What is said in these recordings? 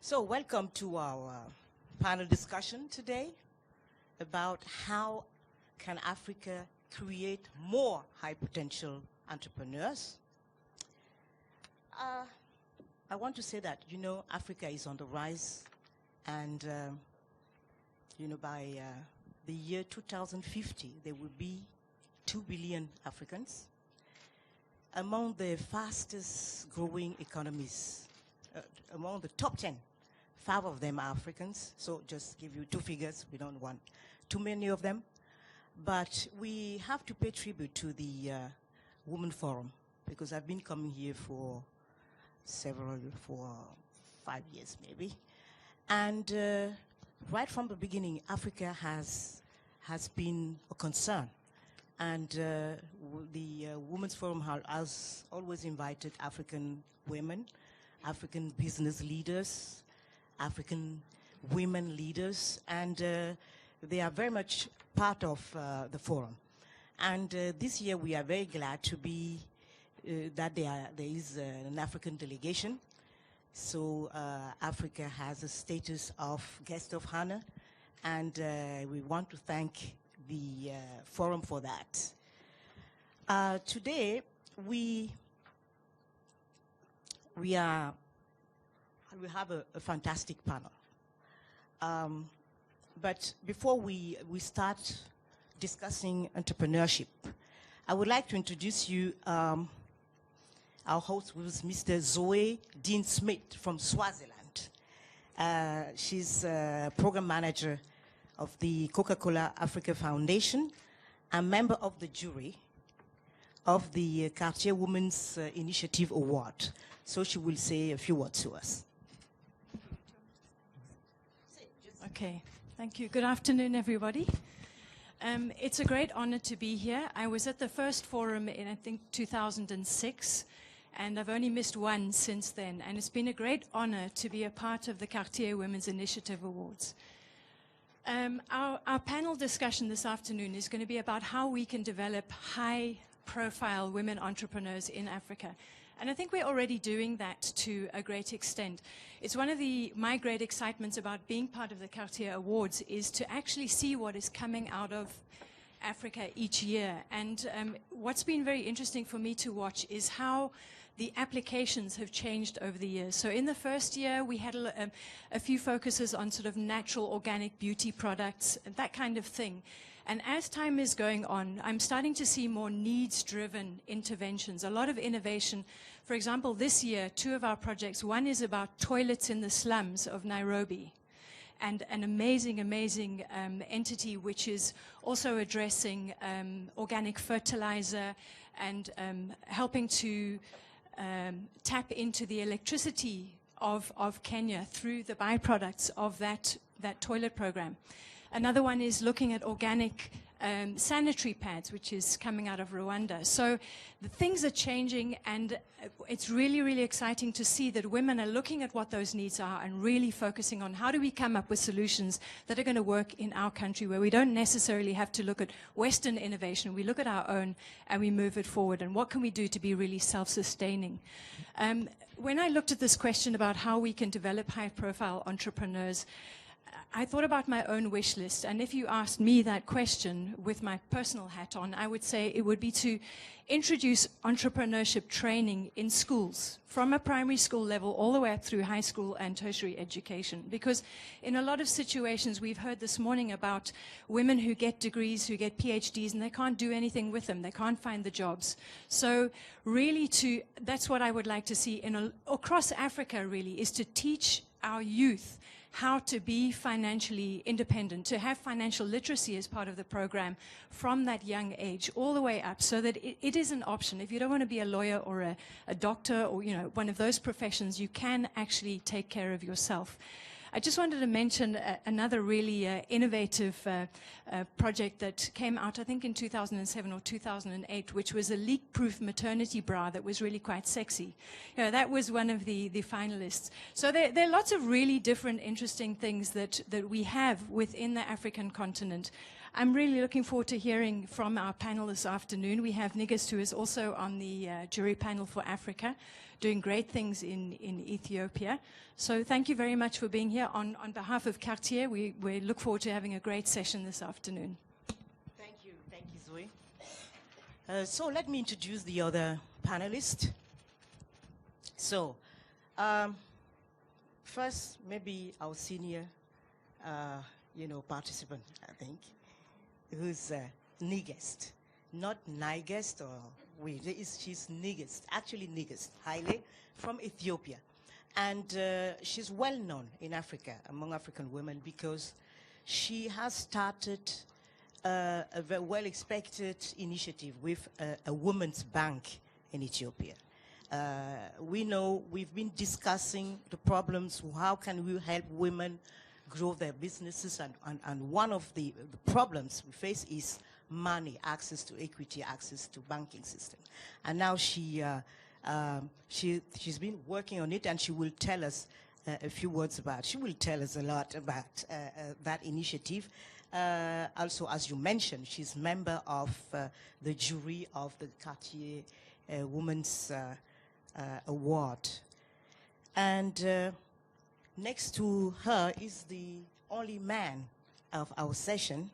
So welcome to our panel discussion today about how can Africa create more high potential entrepreneurs. I want to say that, Africa is on the rise, and, by the year 2050, there will be 2 billion Africans. Among the fastest growing economies, among the top 10, 5 of them are Africans. So just give you 2 figures. We don't want too many of them. But we have to pay tribute to the Women Forum, because I've been coming here for 5 years maybe. And right from the beginning, Africa has been a concern. And the Women's Forum has always invited African women, African business leaders, African women leaders, and they are very much part of the forum. And this year we are very glad to be that there is an African delegation. So Africa has a status of guest of honor, and we want to thank the forum for that. Today we have a fantastic panel. But before we start discussing entrepreneurship, I would like to introduce you our host, who is Mr. Zoe Dean Smith from Swaziland. She's program manager of the Coca-Cola Africa Foundation, a member of the jury of the Cartier Women's Initiative Award. So she will say a few words to us. Okay, thank you. Good afternoon, everybody. It's a great honor to be here. I was at the first forum in, I think, 2006, and I've only missed one since then. And it's been a great honor to be a part of the Cartier Women's Initiative Awards. Our panel discussion this afternoon is going to be about how we can develop high-profile women entrepreneurs in Africa. And I think we're already doing that to a great extent. It's one of my great excitements about being part of the Cartier Awards is to actually see what is coming out of Africa each year. And what's been very interesting for me to watch is how the applications have changed over the years. So in the first year, we had a few focuses on sort of natural organic beauty products, that kind of thing. And as time is going on, I'm starting to see more needs-driven interventions, a lot of innovation. For example, this year, 2 of our projects, one is about toilets in the slums of Nairobi, and an amazing entity which is also addressing organic fertilizer and helping to tap into the electricity of Kenya through the byproducts of that toilet program. Another one is looking at organic sanitary pads, which is coming out of Rwanda. So the things are changing, and it's really exciting to see that women are looking at what those needs are and really focusing on how do we come up with solutions that are going to work in our country, where we don't necessarily have to look at Western innovation. We look at our own and we move it forward, and what can we do to be really self-sustaining. When I looked at this question about how we can develop high-profile entrepreneurs, I thought about my own wish list, and if you asked me that question with my personal hat on, I would say it would be to introduce entrepreneurship training in schools, from a primary school level all the way up through high school and tertiary education. Because in a lot of situations, we've heard this morning about women who get degrees, who get PhDs, and they can't do anything with them. They can't find the jobs. So really that's what I would like to see across Africa, really, is to teach our youth how to be financially independent, to have financial literacy as part of the program from that young age all the way up, so that it is an option. If you don't want to be a lawyer or a doctor or one of those professions, you can actually take care of yourself. I just wanted to mention another really innovative project that came out, I think, in 2007 or 2008, which was a leak-proof maternity bra that was really quite sexy. That was one of the finalists. So there are lots of really different, interesting things that we have within the African continent. I'm really looking forward to hearing from our panel this afternoon. We have Nigist, who is also on the jury panel for Africa, doing great things in Ethiopia. So thank you very much for being here. On behalf of Cartier, we look forward to having a great session this afternoon. Thank you, Zoe. So let me introduce the other panelists. So, first, maybe our senior, participant, I think, who's Nigist, not Nigest, or she's Nigist, actually Nigist, Haile, from Ethiopia. And she's well known in Africa, among African women, because she has started a very well-expected initiative with a women's bank in Ethiopia. We know we've been discussing the problems, how can we help women grow their businesses, and one of the problems we face is money, access to equity, access to banking system. And now she's been working on it, and she will tell us a few words about, she will tell us a lot about that initiative. Also, as you mentioned, she's member of the jury of the Cartier Women's Award. And next to her is the only man of our session,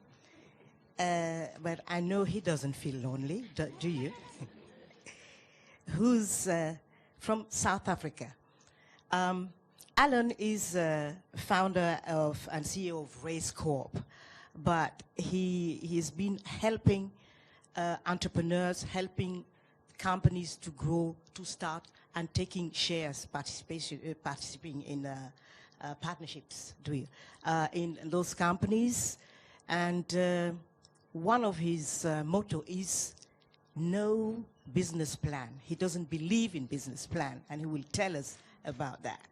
but I know he doesn't feel lonely, do you? Who's from South Africa. Alan is founder of and CEO of Race Corp, but he's been helping entrepreneurs, helping companies to grow, to start, and taking shares, participating in partnerships in those companies. And one of his motto is no business plan. He doesn't believe in business plan, and he will tell us about that.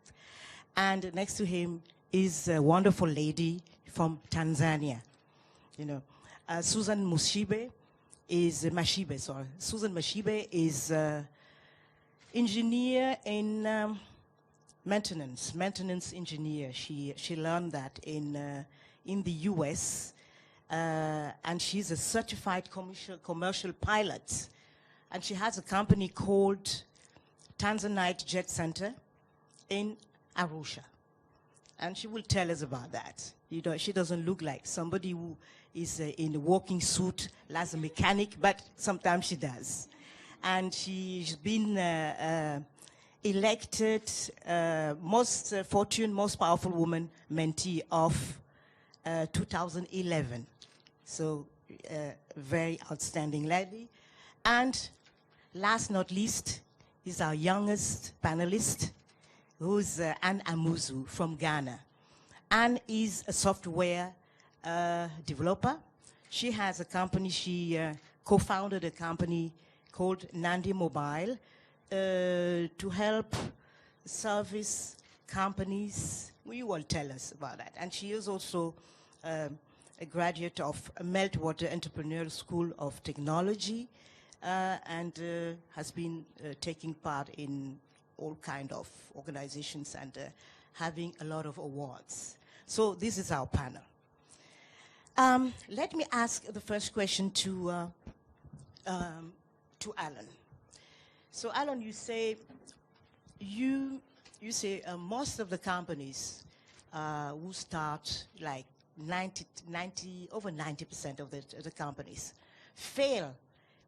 And next to him is a wonderful lady from Tanzania. Susan Mashibe is Susan Mashibe is engineer in maintenance engineer. She learned that in the US, and she's a certified commercial pilot, and she has a company called Tanzanite Jet Center in Arusha, and she will tell us about that. She doesn't look like somebody who is in a walking suit as a mechanic, but sometimes she does. And she's been elected most Fortune, most powerful woman mentee of 2011. So very outstanding lady. And last not least is our youngest panelist, who's Anne Amuzu from Ghana. Anne is a software developer. She has a company, she co-founded a company called Nandi Mobile to help service companies. You will tell us about that. And she is also a graduate of Meltwater Entrepreneurial School of Technology and has been taking part in all kind of organizations and having a lot of awards. So this is our panel. Let me ask the first question to Alan. So Alan, you say most of the companies who start, like over 90% of the companies fail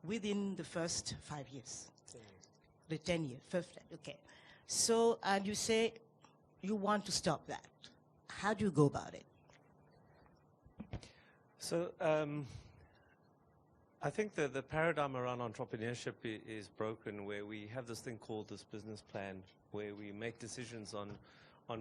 within the first 5 years. 10 years. The 10 years, okay. So, and you say you want to stop that. How do you go about it? So I think the paradigm around entrepreneurship is broken, where we have this thing called this business plan, where we make decisions on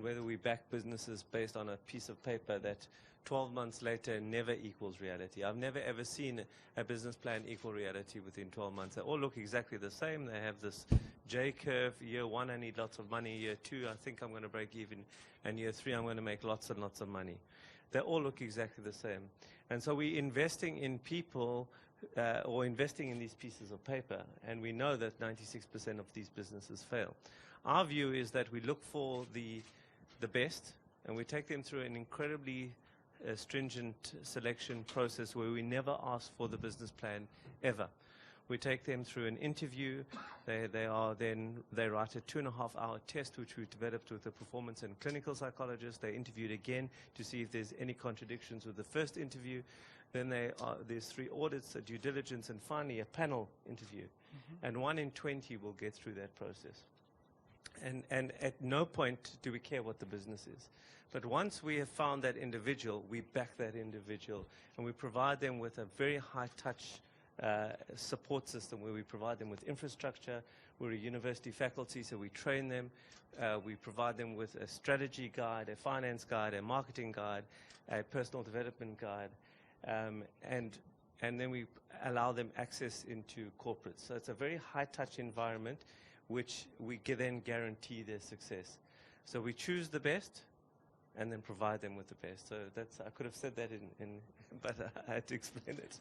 whether we back businesses based on a piece of paper that 12 months later never equals reality. I've never ever seen a business plan equal reality within 12 months. They all look exactly the same. They have this J curve. Year 1, I need lots of money. Year 2, I think I'm going to break even. And year 3, I'm going to make lots and lots of money. They all look exactly the same. And so we're investing in people or investing in these pieces of paper, and we know that 96% of these businesses fail. Our view is that we look for the best, and we take them through an incredibly stringent selection process where we never ask for the business plan ever. We take them through an interview. They write a 2.5-hour test, which we developed with a performance and clinical psychologist. They're interviewed again to see if there's any contradictions with the first interview. Then there's 3 audits, a due diligence, and finally a panel interview. And 1 in 20 will get through that process. And at no point do we care what the business is. But once we have found that individual, we back that individual, and we provide them with a very high-touch support system where we provide them with infrastructure. We're a university faculty, so we train them. We provide them with a strategy guide, a finance guide, a marketing guide, a personal development guide, and then we allow them access into corporates. So it's a very high-touch environment, which we then guarantee their success. So we choose the best, and then provide them with the best. So I could have said that but I had to explain it.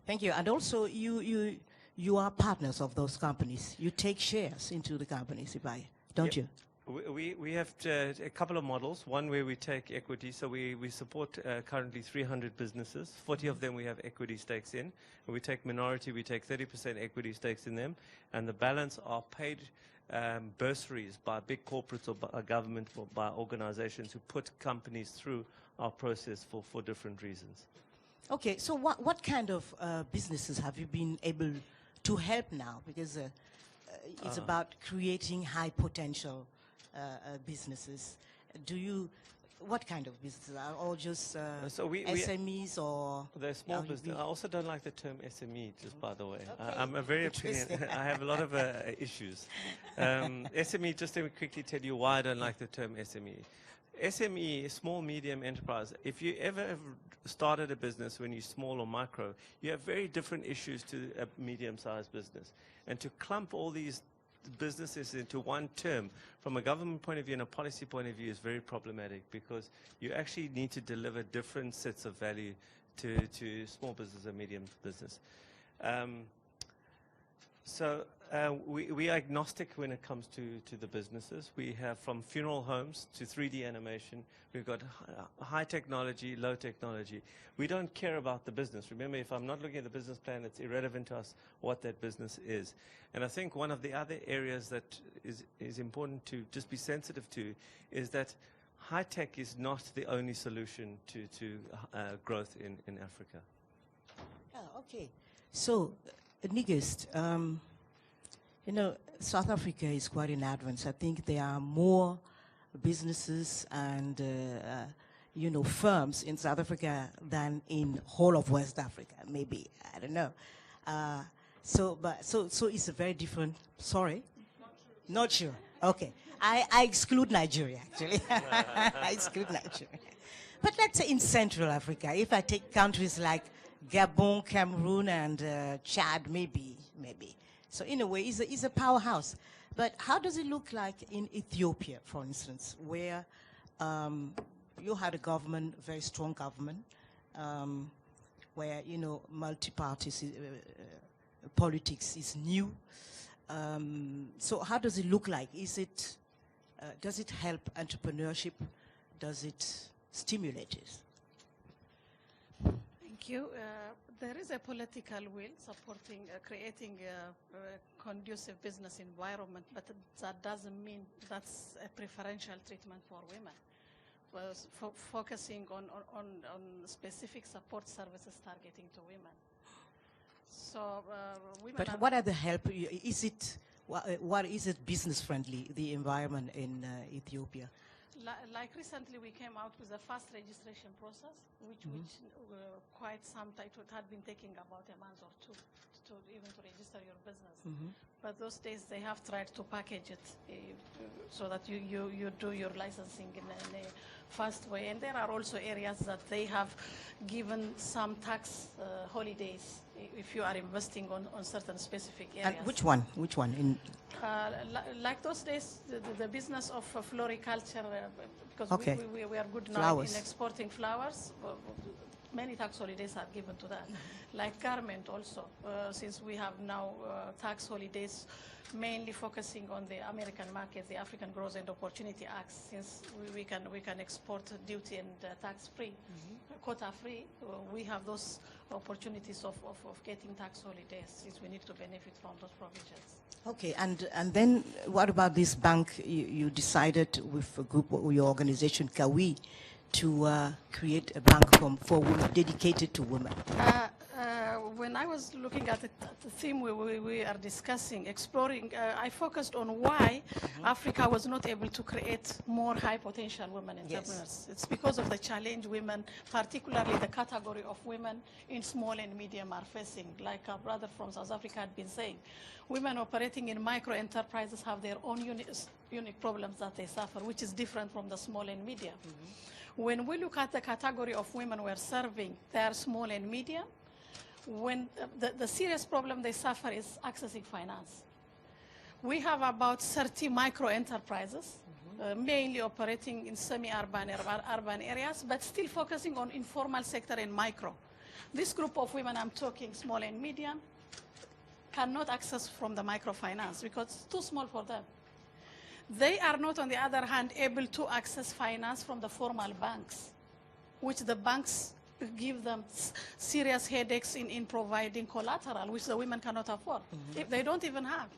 Thank you. And also, you are partners of those companies. You take shares into the companies, don't you? We have a couple of models. One where we take equity. So we support currently 300 businesses. 40 of them we have equity stakes in. And we take minority. We take 30% equity stakes in them. And the balance are paid bursaries by big corporates or by government or by organizations who put companies through our process for different reasons. Okay, so what kind of businesses have you been able to help now? Because it's about creating high potential businesses. What kind of businesses? Are all just SMEs or? They're small business. I also don't like the term SME, just by the way. Okay. I'm a very I have a lot of issues. SME, just to quickly tell you why I don't like the term SME. SME, small, medium enterprise, if you ever have started a business when you're small or micro, you have very different issues to a medium-sized business. And to clump all these businesses into one term, from a government point of view and a policy point of view, is very problematic, because you actually need to deliver different sets of value to small business and medium business. So we are agnostic when it comes to the businesses. We have from funeral homes to 3D animation. We've got high technology, low technology. We don't care about the business. Remember, if I'm not looking at the business plan, it's irrelevant to us what that business is. And I think one of the other areas that is important to just be sensitive to is that high tech is not the only solution to growth in Africa. Oh, okay. So, Nigist, South Africa is quite in advance. I think there are more businesses and firms in South Africa than in whole of West Africa. Maybe, I don't know. So it's a very different. Sorry, not sure. Okay, I exclude Nigeria actually. I exclude Nigeria. But let's say in Central Africa, if I take countries like Gabon, Cameroon, and Chad, maybe. So in a way, it's a powerhouse. But how does it look like in Ethiopia, for instance, where you had a government, very strong government, where multi-party politics is new. So how does it look like? Does it help entrepreneurship? Does it stimulate it? Thank you. There is a political will supporting creating a conducive business environment, but that doesn't mean that's a preferential treatment for women. Focusing on specific support services targeting to women. So women. But what are the help? What is it business friendly? The environment in Ethiopia. Like recently, we came out with a fast registration process, which quite some time, it had been taking about a month or two to register your business. But those days they have tried to package it so that you do your licensing in a fast way. And there are also areas that they have given some tax holidays if you are investing on certain specific areas. And which one? Like those days, the business of floriculture, because okay. we are good now flowers. in exporting flowers. many tax holidays are given to that. Like garment also, since we have now tax holidays mainly focusing on the American market, the African Growth and Opportunity Act, since we can export duty and tax-free, quota-free, we have those opportunities of getting tax holidays, since we need to benefit from those provisions. Okay, and then what about this bank? You decided with a group or your organization, Kawi, to create a bank for women, dedicated to women. When I was looking at the theme we are discussing, exploring, I focused on why Africa was not able to create more high potential women entrepreneurs. Yes. It's because of the challenge women, particularly the category of women in small and medium, are facing. Like our brother from South Africa had been saying, women operating in micro enterprises have their own unique problems that they suffer, which is different from the small and medium. When we look at the category of women we're serving, they are small and medium. When the serious problem they suffer is accessing finance. We have about 30 micro enterprises, mainly operating in semi-urban, urban areas, but still focusing on informal sector and micro. This group of women I'm talking, small and medium, cannot access from the microfinance because it's too small for them. They are not, on the other hand, able to access finance from the formal banks, which the banks give them serious headaches in providing collateral, which the women cannot afford. If they don't even have.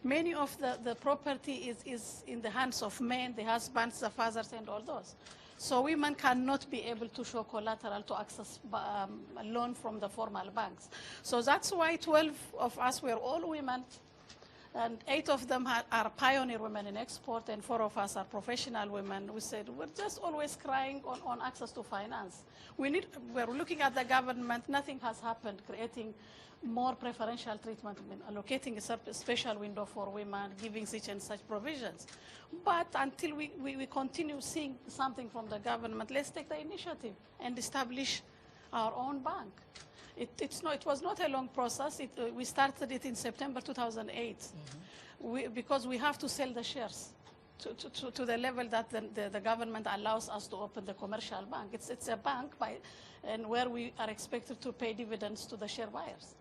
Many of the property is in the hands of men, the husbands, the fathers, and all those. So women cannot be able to show collateral to access a loan from the formal banks. So that's why 12 of us were all women, and 8 of them are pioneer women in export, and 4 of us are professional women. We said, we're just always crying on access to finance. We're looking at the government, nothing has happened, creating more preferential treatment, allocating a special window for women, giving such and such provisions. But until we continue seeing something from the government, let's take the initiative and establish our own bank. It was not a long process. We started it in September 2008 because we have to sell the shares to the level that the government allows us to open the commercial bank. It's a bank and where we are expected to pay dividends to the share buyers.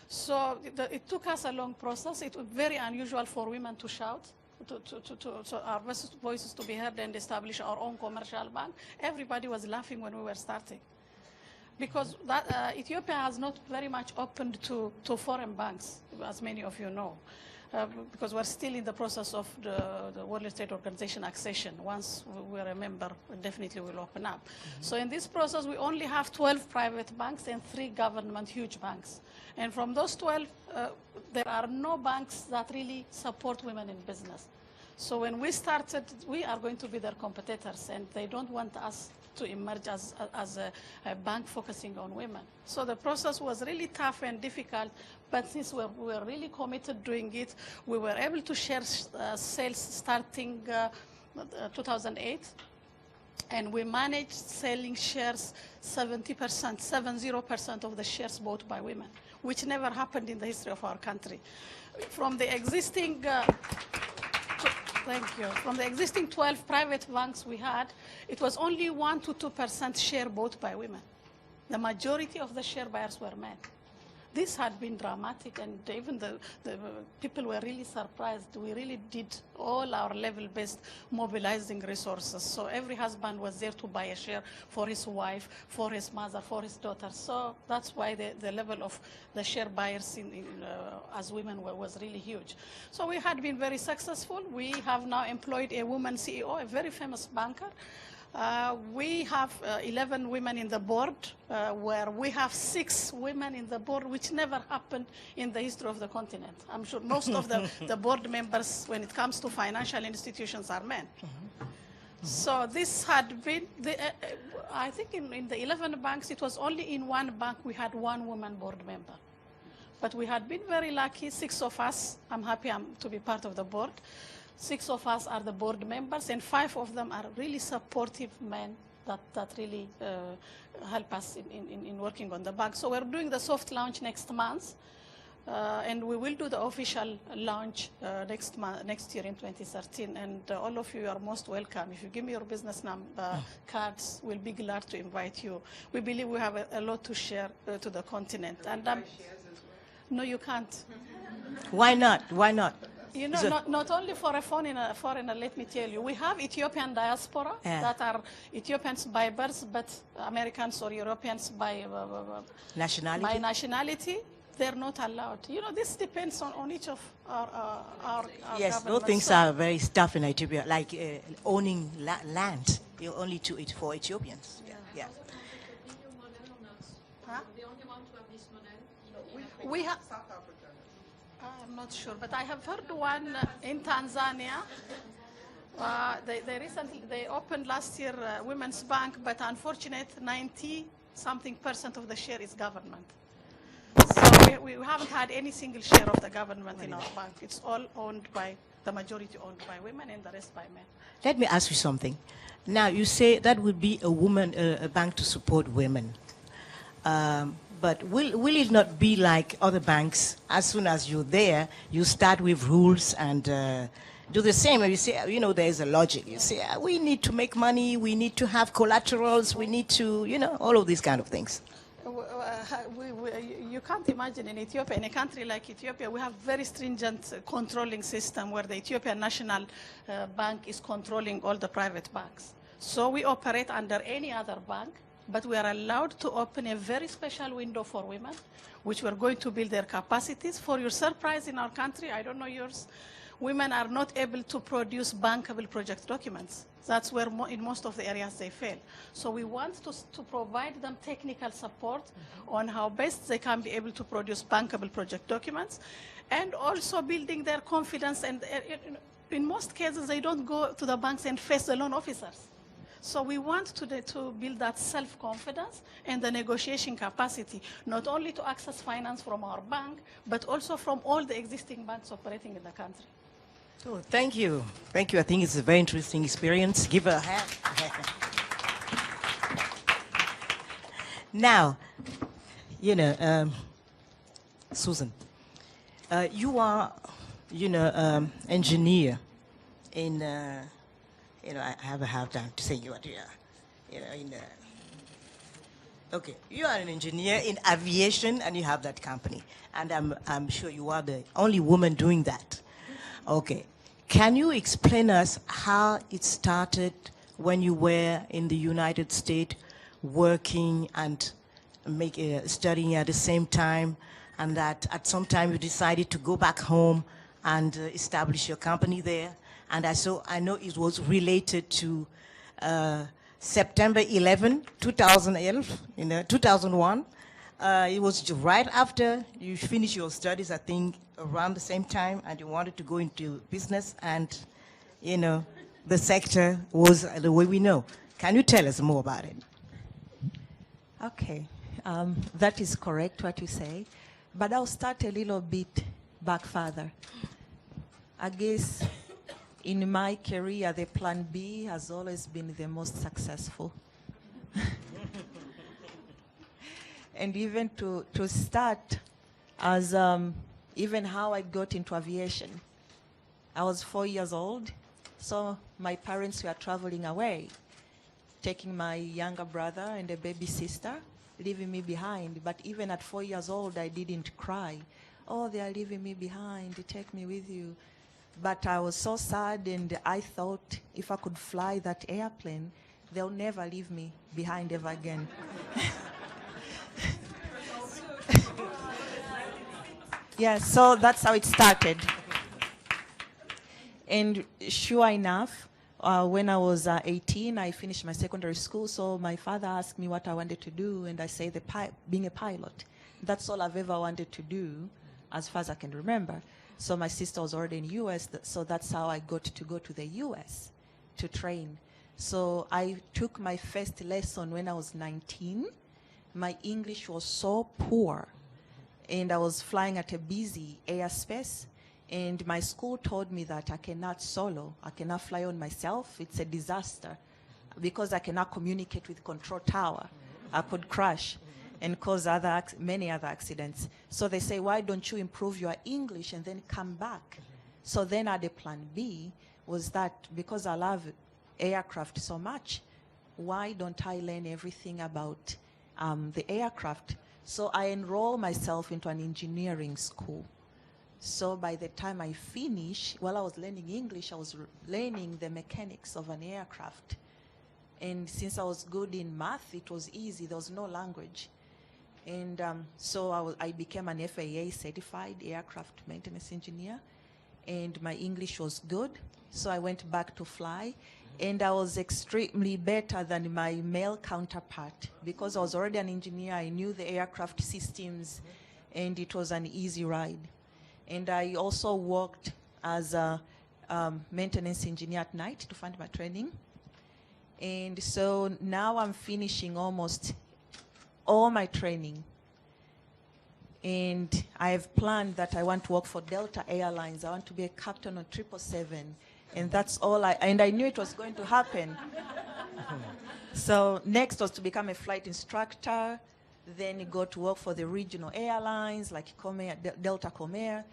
So it took us a long process. It was very unusual for women to shout, so our voices to be heard and establish our own commercial bank. Everybody was laughing when we were starting, because Ethiopia has not very much opened to foreign banks, as many of you know, because we're still in the process of the World Trade Organization accession. Once we're a member, definitely we'll open up. So in this process, we only have 12 private banks and 3 government huge banks. And from those 12, there are no banks that really support women in business. So when we started, we are going to be their competitors, and they don't want us to emerge as a bank focusing on women. So the process was really tough and difficult, but since we were really committed doing it, we were able to share sales starting 2008, and we managed selling shares 70% of the shares bought by women, which never happened in the history of our country. From the existing Thank you. From the existing 12 private banks we had, it was only 1 to 2% share bought by women. The majority of the share buyers were men. This had been dramatic, and even the people were really surprised. We really did all our level-based mobilizing resources. So every husband was there to buy a share for his wife, for his mother, for his daughter. So that's why the level of the share buyers as women was really huge. So we had been very successful. We have now employed a woman CEO, a very famous banker. We have 11 women in the board, where we have 6 women in the board, which never happened in the history of the continent. I'm sure most of the board members, when it comes to financial institutions, are men. So this had been, I think in the 11 banks, it was only in 1 bank we had 1 woman board member. But we had been very lucky, 6 of us. I'm happy to be part of the board. 6 of us are the board members, and 5 of them are really supportive men that really help us in working on the bank. So we're doing the soft launch next month. And we will do the official launch next year in 2013. And all of you are most welcome. If you give me your business number, cards, we'll be glad to invite you. We believe we have a lot to share to the continent. And no, you can't. Why not? Why not? You know, not only for a foreigner, let me tell you, we have Ethiopian diaspora that are Ethiopians by birth, but Americans or Europeans by nationality. By nationality, they're not allowed. You know, this depends on each of our yes, those things are very tough in Ethiopia, like owning land. You're only for Ethiopians. Yeah. Huh? We have. I'm not sure, but I have heard one in Tanzania. They opened last year Women's Bank, but unfortunately 90-something% of the share is government. So we haven't had any single share of the government in our bank. It's all owned by, the majority owned by women and the rest by men. Let me ask you something. Now, you say that would be a bank to support women. But will it not be like other banks? As soon as you're there, you start with rules and do the same. You say, you know, there's a logic. You say, we need to make money, we need to have collaterals, we need to, you know, all of these kind of things. You can't imagine in Ethiopia, in a country like Ethiopia, we have very stringent controlling system where the Ethiopian National Bank is controlling all the private banks. So we operate under any other bank, but we are allowed to open a very special window for women, which we're going to build their capacities. For your surprise in our country, I don't know yours, women are not able to produce bankable project documents. That's where in most of the areas they fail. So we want to provide them technical support on how best they can be able to produce bankable project documents, and also building their confidence. And in most cases, they don't go to the banks and face the loan officers. So we want to build that self-confidence and the negotiation capacity, not only to access finance from our bank, but also from all the existing banks operating in the country. Oh, thank you. Thank you. I think it's a very interesting experience. Give her a hand. Now, you know, Susan, you are, you know, engineer in, you know, I have a hard time to say you are, you know, in, okay, you are an engineer in aviation and you have that company. And I'm sure you are the only woman doing that. Okay. Can you explain us how it started when you were in the United States working and studying at the same time, and that at some time you decided to go back home and establish your company there? And I know it was related to September 11, 2001. It was right after you finished your studies, I think, around the same time, and you wanted to go into business, and, you know, the sector was the way we know. Can you tell us more about it? Okay, that is correct what you say, but I'll start a little bit back further. I guess in my career, the plan B has always been the most successful. And even to start as even how I got into aviation. I was 4 years old, so my parents were traveling away, taking my younger brother and a baby sister, leaving me behind. But even at 4 years old, I didn't cry. Oh, they are leaving me behind, take me with you. But I was so sad, and I thought if I could fly that airplane, they'll never leave me behind ever again. Yeah, so that's how it started. And sure enough, when I was 18, I finished my secondary school, so my father asked me what I wanted to do, and I said being a pilot. That's all I've ever wanted to do, as far as I can remember. So my sister was already in the US, so that's how I got to go to the US to train. So I took my first lesson when I was 19. My English was so poor, and I was flying at a busy airspace, and my school told me that I cannot solo, I cannot fly on myself, it's a disaster, because I cannot communicate with control tower, I could crash. and cause many other accidents. So they say, why don't you improve your English and then come back? So then the plan B was that because I love aircraft so much, why don't I learn everything about the aircraft? So I enrolled myself into an engineering school. So by the time I finished, while I was learning English, I was learning the mechanics of an aircraft. And since I was good in math, it was easy. There was no language. And so I became an FAA certified aircraft maintenance engineer. And my English was good. So I went back to fly. And I was extremely better than my male counterpart. Because I was already an engineer, I knew the aircraft systems, and it was an easy ride. And I also worked as a maintenance engineer at night to fund my training. And so now I'm finishing almost all my training. And I have planned that I want to work for Delta Airlines. I want to be a captain on 777. And that's all and I knew it was going to happen. So next was to become a flight instructor, then go to work for the regional airlines like Delta Comair,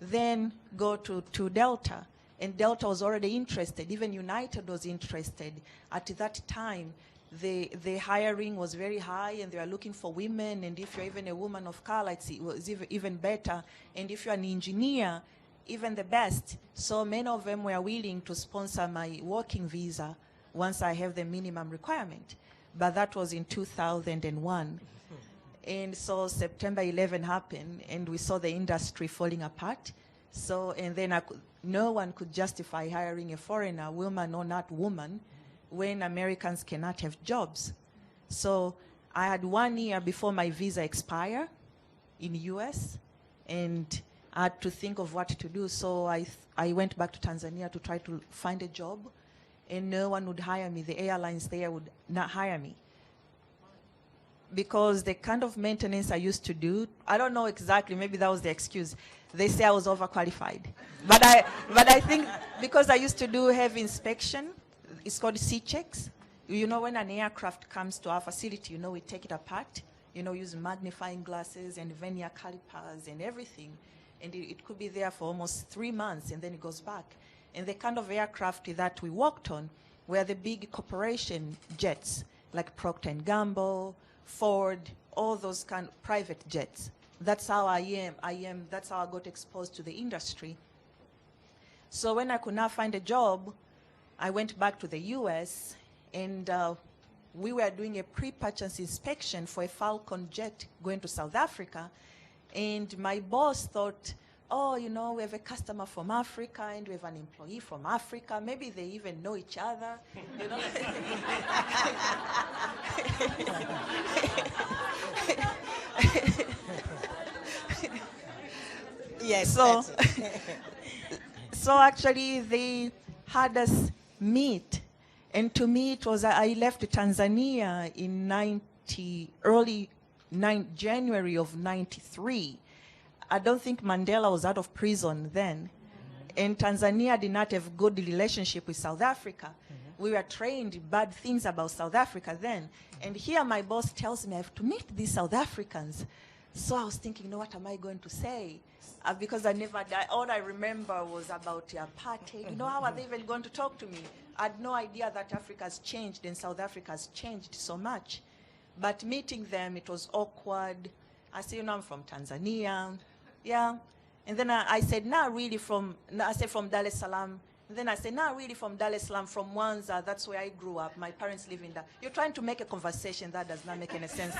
then go to Delta. And Delta was already interested, even United was interested. At that time, the hiring was very high and they were looking for women, and if you're even a woman of color, it was even better. And if you're an engineer, even the best. So many of them were willing to sponsor my working visa once I have the minimum requirement. But that was in 2001. And so September 11 happened, and we saw the industry falling apart. So, and then no one could justify hiring a foreigner, woman or not woman, when Americans cannot have jobs. So I had 1 year before my visa expired in US, and I had to think of what to do. So I went back to Tanzania to try to find a job, and no one would hire me. The airlines there would not hire me. Because the kind of maintenance I used to do, I don't know exactly, maybe that was the excuse. They say I was overqualified. But I think because I used to do heavy inspection, it's called C-checks. You know, when an aircraft comes to our facility, you know, we take it apart, you know, use magnifying glasses and vernier calipers and everything. And it could be there for almost 3 months, and then it goes back. And the kind of aircraft that we worked on were the big corporation jets, like Procter & Gamble, Ford, all those kind of private jets. That's how that's how I got exposed to the industry. So when I could not find a job, I went back to the US, and we were doing a pre-purchase inspection for a Falcon jet going to South Africa. And my boss thought, oh, you know, we have a customer from Africa and we have an employee from Africa. Maybe they even know each other, you know. Yes. So actually they had us meet, and to me it was, I left Tanzania in January of 93. I don't think Mandela was out of prison then. And Tanzania did not have good relationship with South Africa. We were trained bad things about South Africa then. And here my boss tells me I have to meet these South Africans. So I was thinking, you know, what am I going to say? Because all I remember was about apartheid. You know, how are they even going to talk to me? I had no idea that Africa has changed and South Africa has changed so much. But meeting them, it was awkward. I said, you know, I'm from Tanzania. Yeah. And then I said, really from Dar es Salaam. And then I said, really from Dar es Salaam, from Mwanza. That's where I grew up. My parents live in that. You're trying to make a conversation that does not make any sense.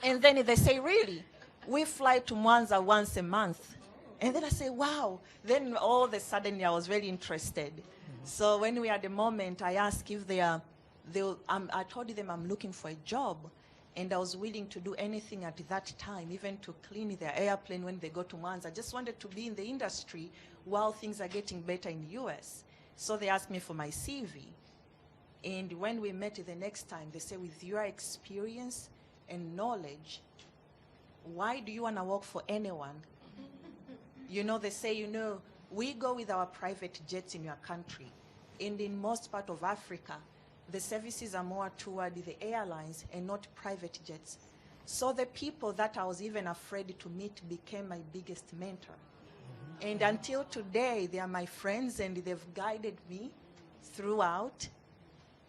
And then they say, really? We fly to Mwanza once a month. And then I say, wow. Then all of a sudden I was very interested. So when we had a moment, I asked if I told them I'm looking for a job. And I was willing to do anything at that time, even to clean their airplane when they go to Mwanza. I just wanted to be in the industry while things are getting better in the US. So they asked me for my CV. And when we met the next time, they said, with your experience and knowledge, why do you want to work for anyone? You know, they say, you know, we go with our private jets in your country. And in most part of Africa, the services are more toward the airlines and not private jets. So the people that I was even afraid to meet became my biggest mentor. And until today, they are my friends, and they've guided me throughout.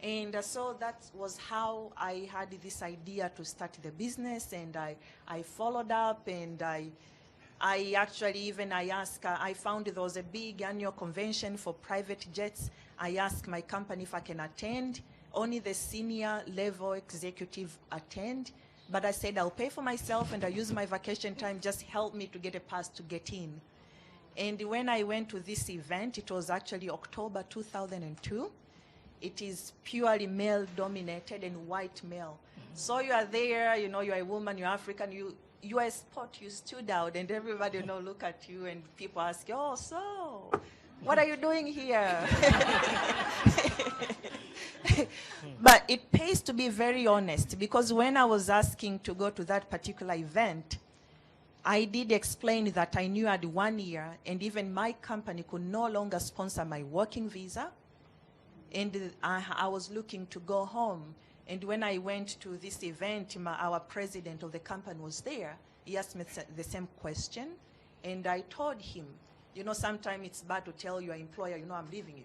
And so that was how I had this idea to start the business, and I followed up, and I actually even I found there was a big annual convention for private jets. I asked my company if I can attend. Only the senior level executive attend. But I said I'll pay for myself, and I use my vacation time, just help me to get a pass to get in. And when I went to this event, it was actually October 2002. It is purely male-dominated and white male. So you are there, you know, you're a woman, you're African, you are a sport, you stood out, and everybody, you know, look at you, and people ask you, oh, so, what are you doing here? But it pays to be very honest, because when I was asking to go to that particular event, I did explain that I knew I had 1 year, and even my company could no longer sponsor my working visa. And I was looking to go home. And when I went to this event, our president of the company was there. He asked me the same question. And I told him, you know, sometimes it's bad to tell your employer, you know, I'm leaving you.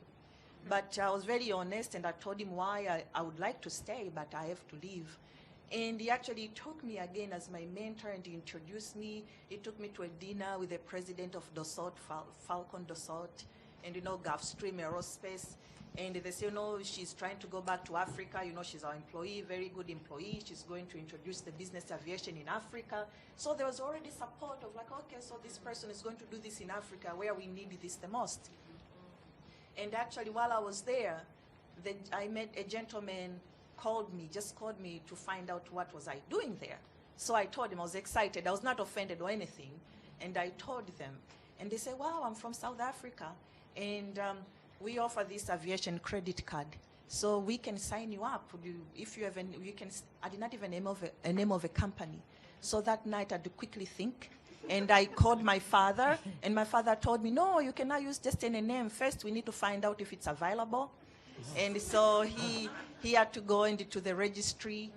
But I was very honest, and I told him why I would like to stay, but I have to leave. And he actually took me again as my mentor, and he introduced me. He took me to a dinner with the president of Dassault, Falcon Dassault, and, you know, Gulfstream Aerospace. And they say, you know, she's trying to go back to Africa. You know, she's our employee, very good employee. She's going to introduce the business aviation in Africa. So there was already support of like, okay, so this person is going to do this in Africa where we need this the most. And actually, while I was there, I met a gentleman just called me to find out what was I doing there. So I told him I was excited. I was not offended or anything. And I told them. And they said, wow, I'm from South Africa. And we offer this aviation credit card. So we can sign you up. If you have I did not even name of a company. So that night I had to quickly think. And I called my father, and my father told me, no, you cannot use just any name. First, we need to find out if it's available. And so he had to go into the registry,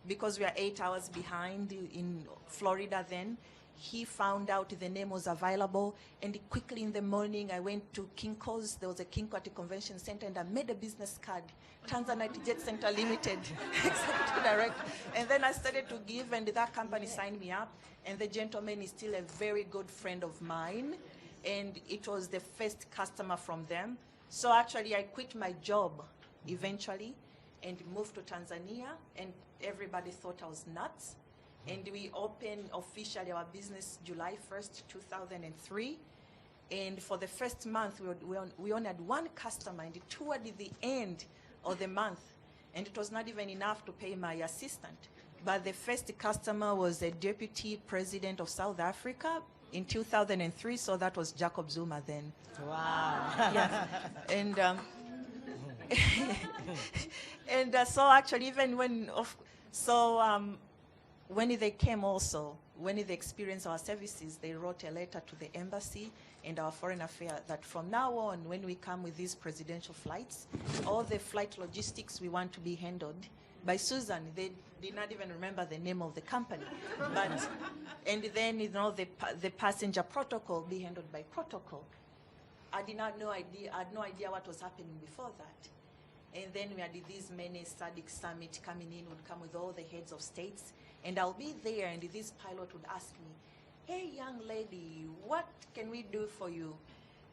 because we are 8 hours behind in Florida then. He found out the name was available, and quickly in the morning I went to Kinko's. There was a Kinko at the convention center, and I made a business card, Tanzanite Jet Center Limited, executive director. And then I started to give, and that company signed me up, and the gentleman is still a very good friend of mine, and it was the first customer from them. So actually I quit my job eventually and moved to Tanzania, and everybody thought I was nuts. And we opened officially our business July 1st, 2003. And for the first month, we only had one customer, and toward the end of the month, and it was not even enough to pay my assistant. But the first customer was a deputy president of South Africa in 2003, so that was Jacob Zuma then. Wow. Yes. And so actually, even when they came also, when they experienced our services, they wrote a letter to the embassy and our foreign affairs that from now on, when we come with these presidential flights, all the flight logistics we want to be handled by Susan. They did not even remember the name of the company. And then, you know, the passenger protocol be handled by protocol. I had no idea what was happening before that. And then we had these many SADC summit coming in, would come with all the heads of states. And I'll be there, and this pilot would ask me, hey, young lady, what can we do for you?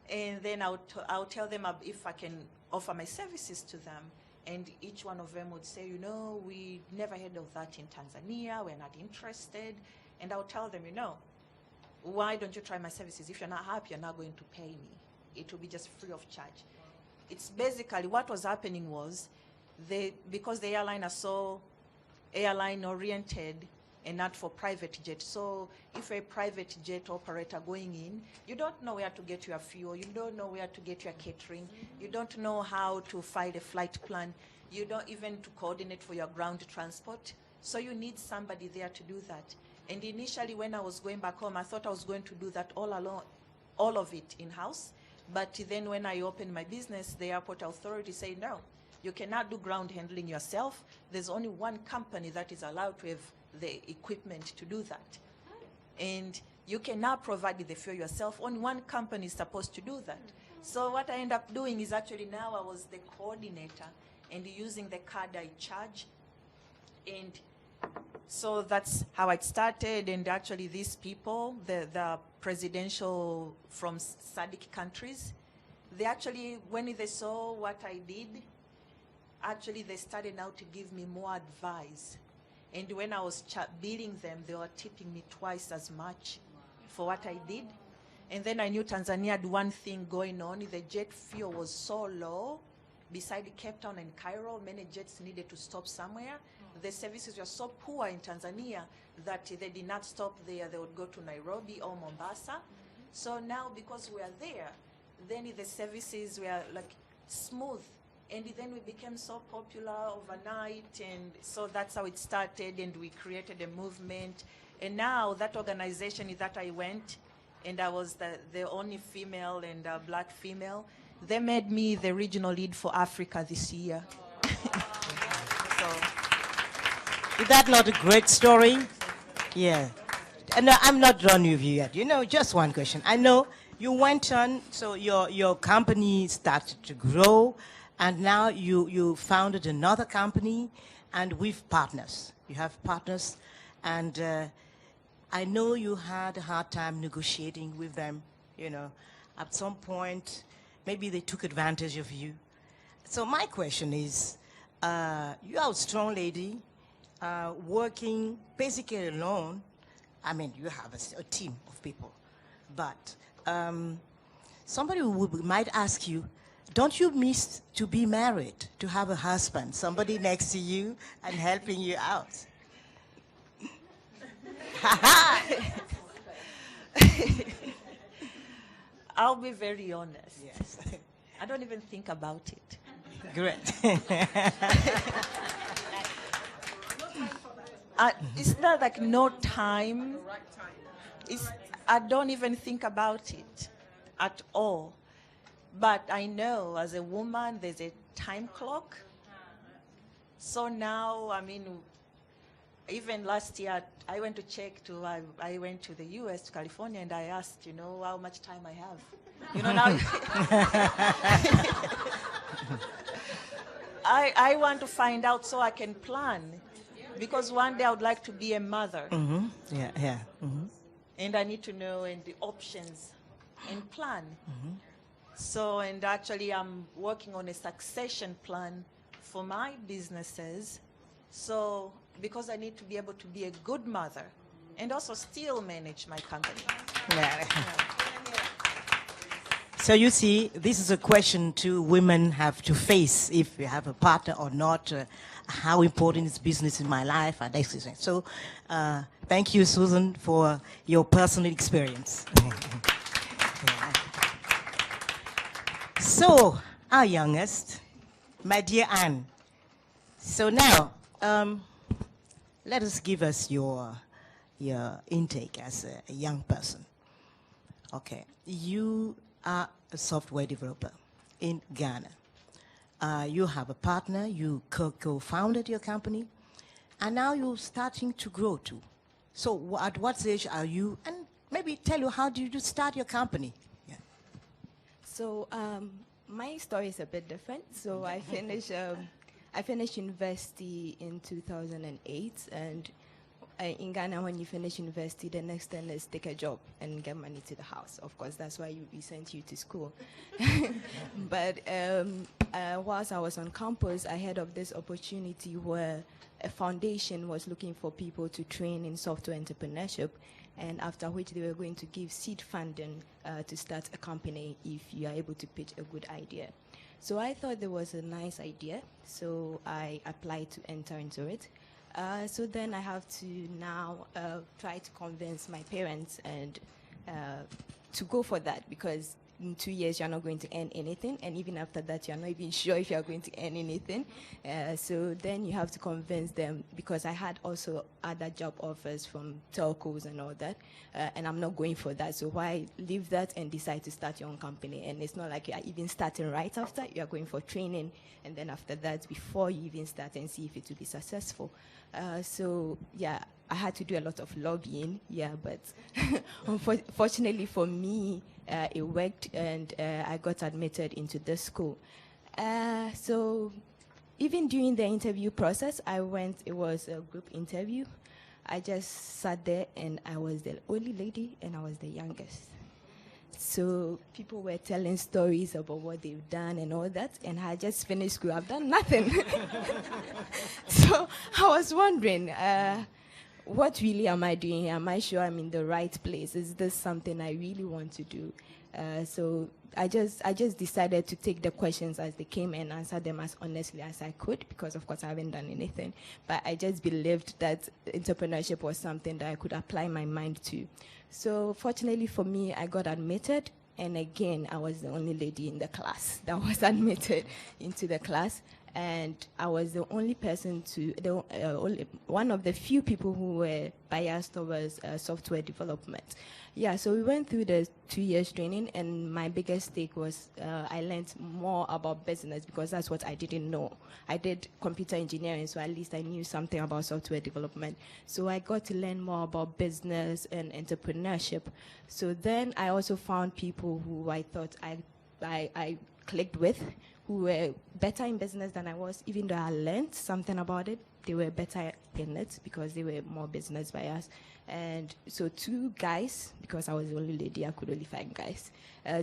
And then I'll tell them if I can offer my services to them. And each one of them would say, you know, we never heard of that in Tanzania. We're not interested. And I'll tell them, you know, why don't you try my services? If you're not happy, you're not going to pay me. It will be just free of charge. It's basically what was happening was, because the airline are so airline-oriented and not for private jet. So if you're a private jet operator going in, you don't know where to get your fuel, you don't know where to get your catering, you don't know how to file a flight plan, you don't even to coordinate for your ground transport. So you need somebody there to do that. And initially when I was going back home, I thought I was going to do that all alone, all of it in-house. But then when I opened my business, the airport authority said, no, you cannot do ground handling yourself. There's only one company that is allowed to have the equipment to do that. And you can now provide the fuel yourself. Only one company is supposed to do that. So what I end up doing is actually now I was the coordinator and using the card I charge. And so that's how it started. And actually these people, the presidential from SADC countries, they actually, when they saw what I did, actually they started now to give me more advice. And when I was billing them, they were tipping me twice as much for what I did. And then I knew Tanzania had one thing going on. The jet fuel was so low. Beside Cape Town and Cairo, many jets needed to stop somewhere. The services were so poor in Tanzania that they did not stop there. They would go to Nairobi or Mombasa. So now, because we are there, then the services were like smooth. And then we became so popular overnight. And so that's how it started. And we created a movement. And now that organization that I went, and I was the only female and black female, they made me the regional lead for Africa this year. So, is that not a great story? Yeah. No, I'm not done with you yet. You know, just one question. I know you went on, so your company started to grow, and now you founded another company, and with partners. You have partners, and I know you had a hard time negotiating with them. You know, at some point, maybe they took advantage of you. So my question is, you are a strong lady, working basically alone. I mean, you have a team of people, but somebody might ask you, don't you miss to be married, to have a husband, somebody next to you and helping you out? I'll be very honest. Yes. I don't even think about it. Great. It's not like no time. I don't even think about it at all. But I know as a woman, there's a time clock. So now, I mean, even last year, I went to check I went to the US, to California, and I asked, you know, how much time I have. You know, now, I want to find out so I can plan. Because one day I would like to be a mother. Mm-hmm. Yeah, yeah. Mm-hmm. And I need to know and the options and plan. Mm-hmm. So, and actually I'm working on a succession plan for my businesses. So, because I need to be able to be a good mother and also still manage my company. Yeah. So you see, this is a question two women have to face if you have a partner or not. How important is business in my life? And everything. So thank you, Susan, for your personal experience. So, our youngest, my dear Anne. So now, let us give us your intake as a young person. Okay, you are a software developer in Ghana. You have a partner, you co-founded your company, and now you're starting to grow too. So at what age are you, and maybe tell you how did you start your company? Yeah. So my story is a bit different. So I finished university in 2008, and in Ghana, when you finish university, the next thing is take a job and get money to the house. Of course, that's why we sent you to school. But whilst I was on campus, I heard of this opportunity where a foundation was looking for people to train in software entrepreneurship, and after which they were going to give seed funding to start a company if you are able to pitch a good idea. So I thought there was a nice idea, so I applied to enter into it. So then I have to now try to convince my parents and to go for that, because in 2 years you're not going to earn anything, and even after that you're not even sure if you're going to earn anything. So then you have to convince them, because I had also other job offers from telcos and all that, and I'm not going for that. So why leave that and decide to start your own company? And it's not like you're even starting right after. You're going for training, and then after that, before you even start, and see if it will be successful. So yeah, I had to do a lot of lobbying, but unfortunately for me, it worked, and I got admitted into this school. So even during the interview process, it was a group interview. I just sat there, and I was the only lady, and I was the youngest. So people were telling stories about what they've done and all that, and I just finished school. I've done nothing. So I was wondering, what really am I doing here? Am I sure I'm in the right place? Is this something I really want to do? So I just decided to take the questions as they came and answer them as honestly as I could, because of course I haven't done anything. But I just believed that entrepreneurship was something that I could apply my mind to. So fortunately for me, I got admitted, and again, I was the only lady in the class that was admitted into the class. And I was the only person one of the few people who were biased towards software development. Yeah, so we went through the 2 years training, and my biggest stake was I learned more about business, because that's what I didn't know. I did computer engineering, so at least I knew something about software development. So I got to learn more about business and entrepreneurship. So then I also found people who I thought I clicked with, who were better in business than I was. Even though I learned something about it, they were better in it because they were more business biased. And so 2 guys, because I was the only lady, I could only find guys.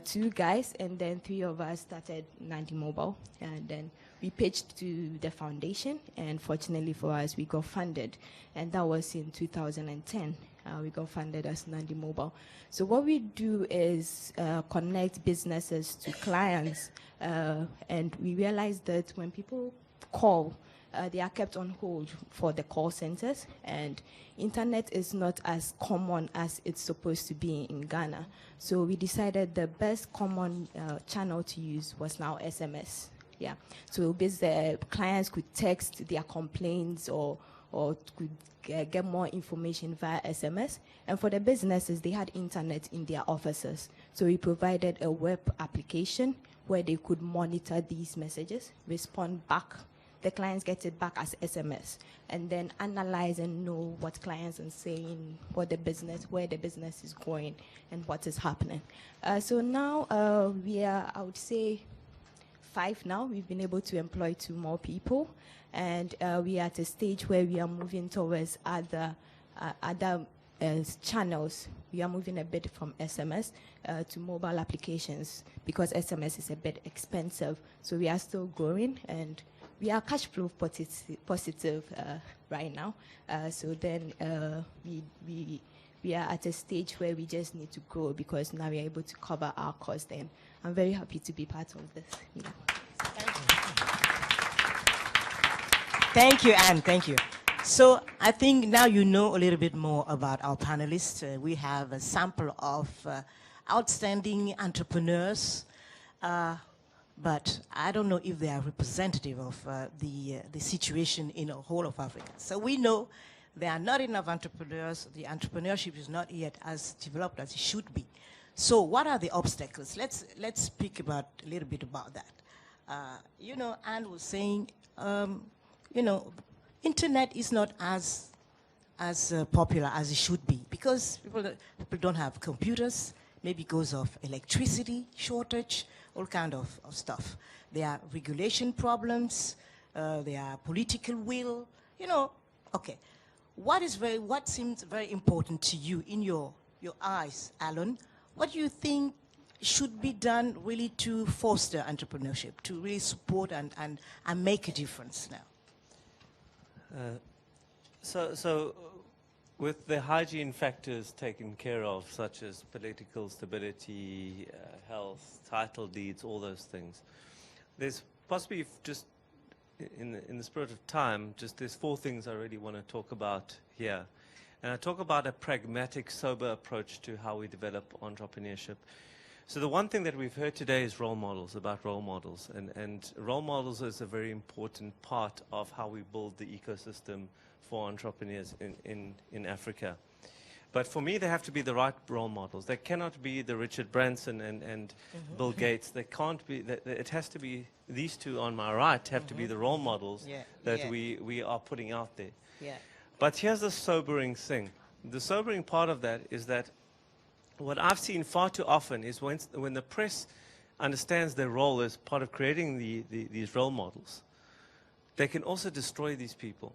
2 guys, and then 3 of us started Nandi Mobile. And then we pitched to the foundation, and fortunately for us, we got funded. And that was in 2010. We got funded as Nandi Mobile. So what we do is connect businesses to clients, and we realized that when people call, they are kept on hold for the call centers, and internet is not as common as it's supposed to be in Ghana. So we decided the best common channel to use was now SMS. Yeah. So basically, clients could text their complaints or could get more information via SMS. And for the businesses, they had internet in their offices. So we provided a web application where they could monitor these messages, respond back. The clients get it back as SMS, and then analyze and know what clients are saying, where the business is going, and what is happening. So now we are, I would say, 5 now. We've been able to employ 2 more people, and we are at a stage where we are moving towards other channels. We are moving a bit from SMS to mobile applications, because SMS is a bit expensive. So we are still growing, and we are cash flow positive right now. So then we are at a stage where we just need to grow, because now we are able to cover our costs. And I'm very happy to be part of this. Yeah. Thank you, Anne. Thank you. So I think now you know a little bit more about our panelists. We have a sample of outstanding entrepreneurs, but I don't know if they are representative of the situation in the whole of Africa. So we know there are not enough entrepreneurs. The entrepreneurship is not yet as developed as it should be. So what are the obstacles? Let's speak about a little bit about that. You know, Anne was saying, you know, internet is not as popular as it should be, because people don't have computers, maybe because of electricity shortage, all kind of stuff. There are regulation problems, there are political will, you know. Okay, what seems very important to you in your eyes, Alan? What do you think should be done really to foster entrepreneurship, to really support and make a difference now? So with the hygiene factors taken care of, such as political stability, health, title deeds, all those things, there's possibly, just in the spirit of time, there's 4 things I really want to talk about here. And I talk about a pragmatic, sober approach to how we develop entrepreneurship. So the one thing that we've heard today is role models, about role models. And role models is a very important part of how we build the ecosystem for entrepreneurs in Africa. But for me, they have to be the right role models. They cannot be the Richard Branson and Bill Gates. They can't be, it has to be, these two on my right have to be the role models that we are putting out there. Yeah. But here's the sobering thing. The sobering part of that is that what I've seen far too often is when the press understands their role as part of creating these role models, they can also destroy these people.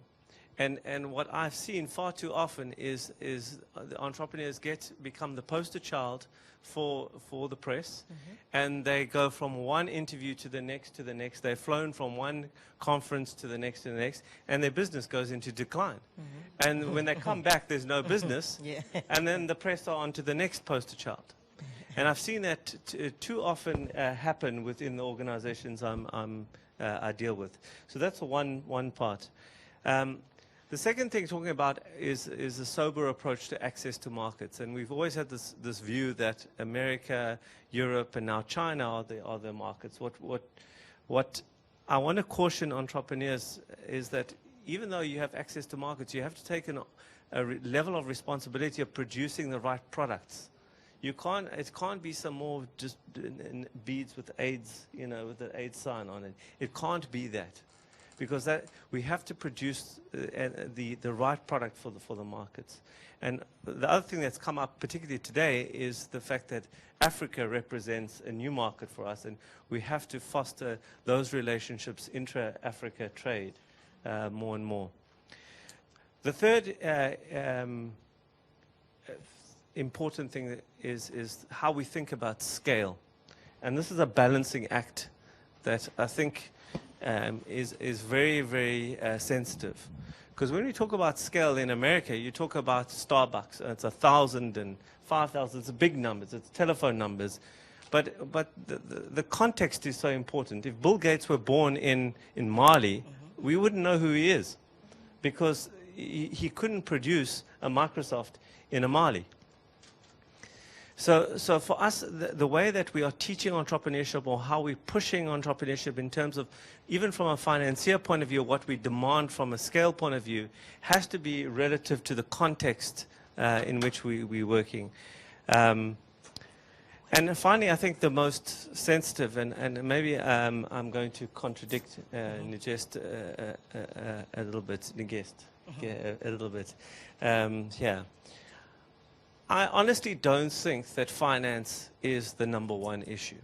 And what I've seen far too often is the entrepreneurs become the poster child for the press, and they go from one interview to the next. They've flown from one conference to the next, and their business goes into decline. And when they come back, there's no business, and then the press are on to the next poster child. And I've seen that too often happen within the organizations I deal with. So that's one part. The second thing talking about is a sober approach to access to markets. And we've always had this view that America, Europe, and now China are the markets. What I want to caution entrepreneurs is that even though you have access to markets, you have to take a level of responsibility of producing the right products. It can't be some more just beads with AIDS, with the AIDS sign on it. It can't be that. Because we have to produce the right product for the markets. And the other thing that's come up particularly today is the fact that Africa represents a new market for us, and we have to foster those relationships, intra-Africa trade, more and more. The third important thing is how we think about scale. And this is a balancing act that I think is very, very sensitive. Because when we talk about scale in America, you talk about Starbucks, and it's 1,000 and 5,000, it's big numbers, it's telephone numbers. But the context is so important. If Bill Gates were born in Mali, we wouldn't know who he is, because he couldn't produce a Microsoft in a Mali. So for us, the way that we are teaching entrepreneurship, or how we're pushing entrepreneurship in terms of, even from a financier point of view, what we demand from a scale point of view, has to be relative to the context in which we're working. And finally, I think the most sensitive, and maybe I'm going to contradict Nigest a little bit, a little bit. I honestly don't think that finance is the number one issue.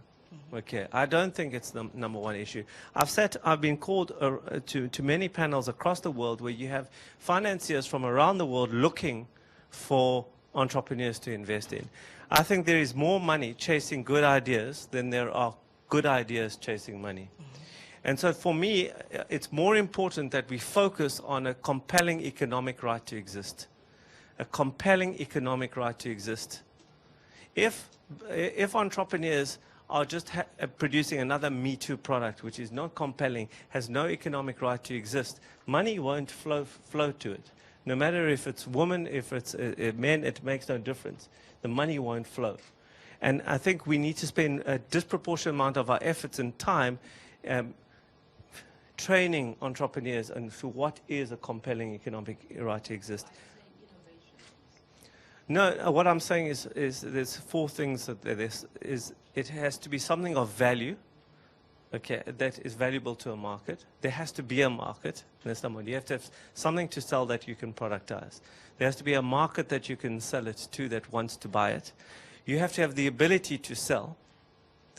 Okay, I don't think it's the number one issue. I've been called to many panels across the world where you have financiers from around the world looking for entrepreneurs to invest in. I think there is more money chasing good ideas than there are good ideas chasing money. And so for me, it's more important that we focus on a compelling economic right to exist. A compelling economic right to exist. If entrepreneurs are just producing another Me Too product, which is not compelling, has no economic right to exist, money won't flow to it. No matter if it's women, if it's men, it makes no difference. The money won't flow. And I think we need to spend a disproportionate amount of our efforts and time training entrepreneurs on what is a compelling economic right to exist. No, what I'm saying is there's four things that it has to be something of value, okay, that is valuable to a market. There has to be a market. That's number one. You have to have something to sell that you can productize. There has to be a market that you can sell it to that wants to buy it. You have to have the ability to sell.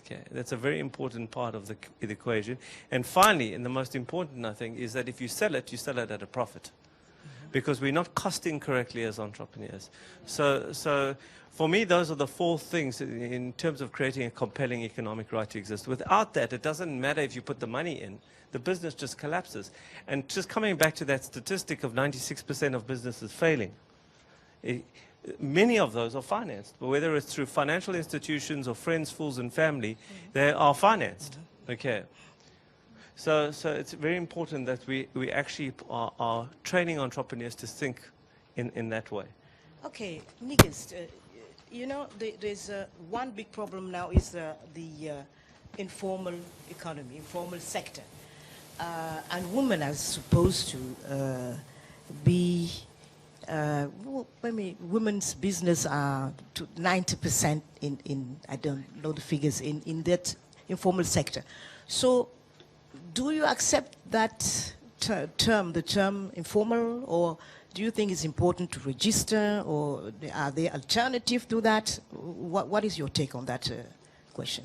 Okay, that's a very important part of the equation. And finally, and the most important, I think, is that if you sell it at a profit. Because we're not costing correctly as entrepreneurs. So for me, those are the four things in terms of creating a compelling economic right to exist. Without that, it doesn't matter if you put the money in. The business just collapses. And just coming back to that statistic of 96% of businesses failing, many of those are financed. But whether it's through financial institutions or friends, fools, and family, they are financed. Okay. So it's very important that we actually are training entrepreneurs to think in that way. Okay, Nigest, You know, there's one big problem now is the informal economy, informal sector. And women are supposed to be, well, I mean, women's business are to 90% in, I don't know the figures, in that informal sector. So do you accept that term, the term informal, or do you think it's important to register, or are there alternatives to that? What is your take on that question?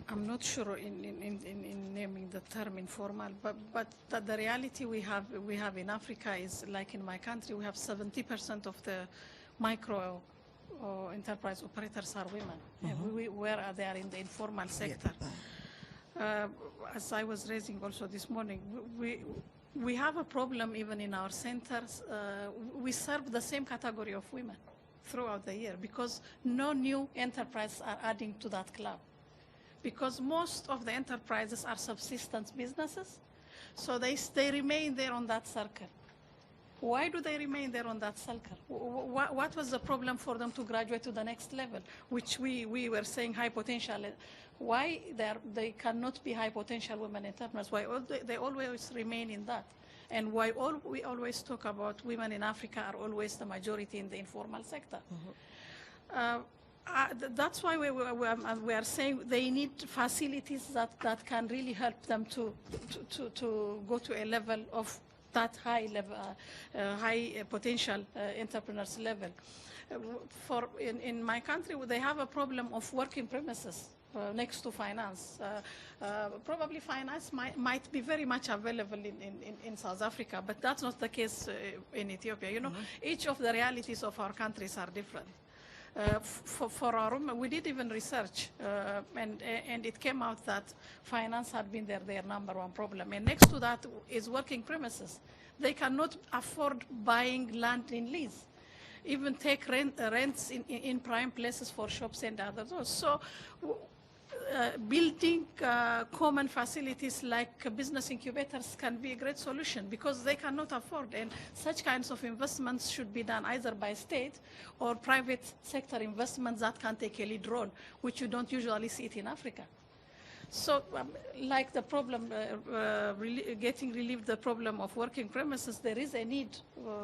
I'm not sure in naming the term informal, but the reality we have in Africa is, like in my country, we have 70% of the micro enterprise operators are women. Where are they? Are in the informal sector. Yeah. As I was raising also this morning, we have a problem even in our centers. We serve the same category of women throughout the year because no new enterprises are adding to that club. Because most of the enterprises are subsistence businesses, so they remain there on that circle. Why do they remain there on that circle? What was the problem for them to graduate to the next level, which we were saying high potential? Why they cannot be high potential women entrepreneurs? Why they always remain in that? And why we always talk about women in Africa are always the majority in the informal sector? That's why we are saying they need facilities that can really help them to go to a level of that high level, high potential entrepreneurs level. In my country, they have a problem of working premises next to finance. Probably finance might be very much available in South Africa, but that's not the case in Ethiopia. You know, each of the realities of our countries are different. For our women, we did even research, and it came out that finance had been their number one problem. And next to that is working premises. They cannot afford buying land in lease, even take rents in prime places for shops and others. So building common facilities like business incubators can be a great solution because they cannot afford, and such kinds of investments should be done either by state or private sector investments that can take a lead role, which you don't usually see it in Africa. So like the problem, getting relieved the problem of working premises, there is a need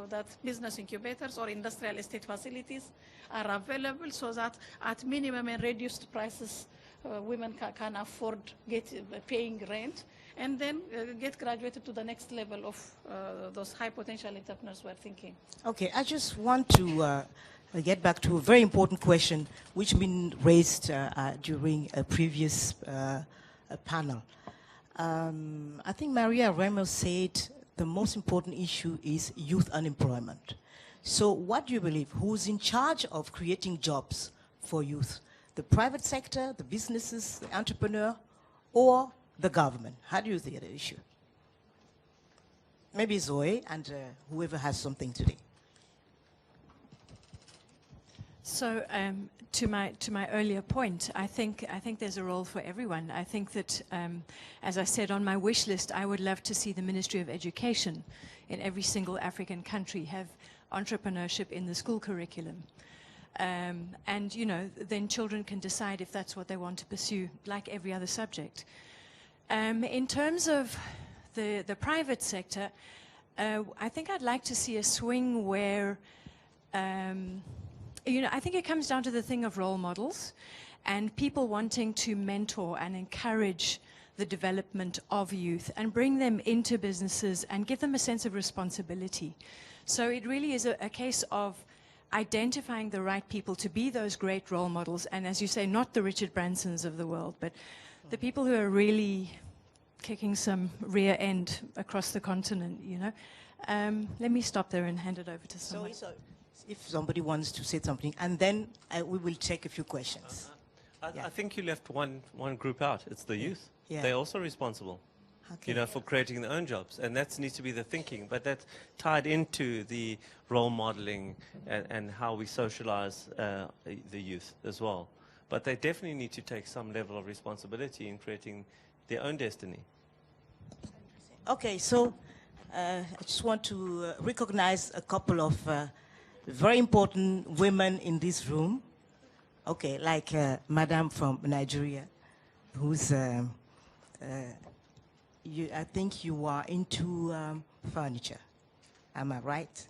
that business incubators or industrial estate facilities are available so that at minimum and reduced prices women can afford paying rent and then get graduated to the next level of those high potential entrepreneurs we're thinking. Okay, I just want to get back to a very important question which has been raised during a previous panel. I think Maria Ramos said the most important issue is youth unemployment. So what do you believe? Who's in charge of creating jobs for youth? The private sector, the businesses, the entrepreneur, or the government? How do you see the issue? Maybe Zoe and whoever has something today. So to my earlier point, I think there's a role for everyone. I think that, as I said on my wish list, I would love to see the Ministry of Education in every single African country have entrepreneurship in the school curriculum. And, you know, then children can decide if that's what they want to pursue, like every other subject. In terms of the private sector, I think I'd like to see a swing where, you know, I think it comes down to the thing of role models and people wanting to mentor and encourage the development of youth and bring them into businesses and give them a sense of responsibility. So it really is a case of identifying the right people to be those great role models, and as you say, not the Richard Bransons of the world, but the people who are really kicking some rear end across the continent, you know. Let me stop there and hand it over to someone. So if somebody wants to say something, and then we will take a few questions. I think you left one group out. It's the youth. Yeah. They're also responsible. Okay. You know, for creating their own jobs. And that needs to be the thinking. But that's tied into the role modeling and how we socialize the youth as well. But they definitely need to take some level of responsibility in creating their own destiny. Okay, so I just want to recognize a couple of very important women in this room. Okay, like Madam from Nigeria, who's, I think you are into furniture. Am I right?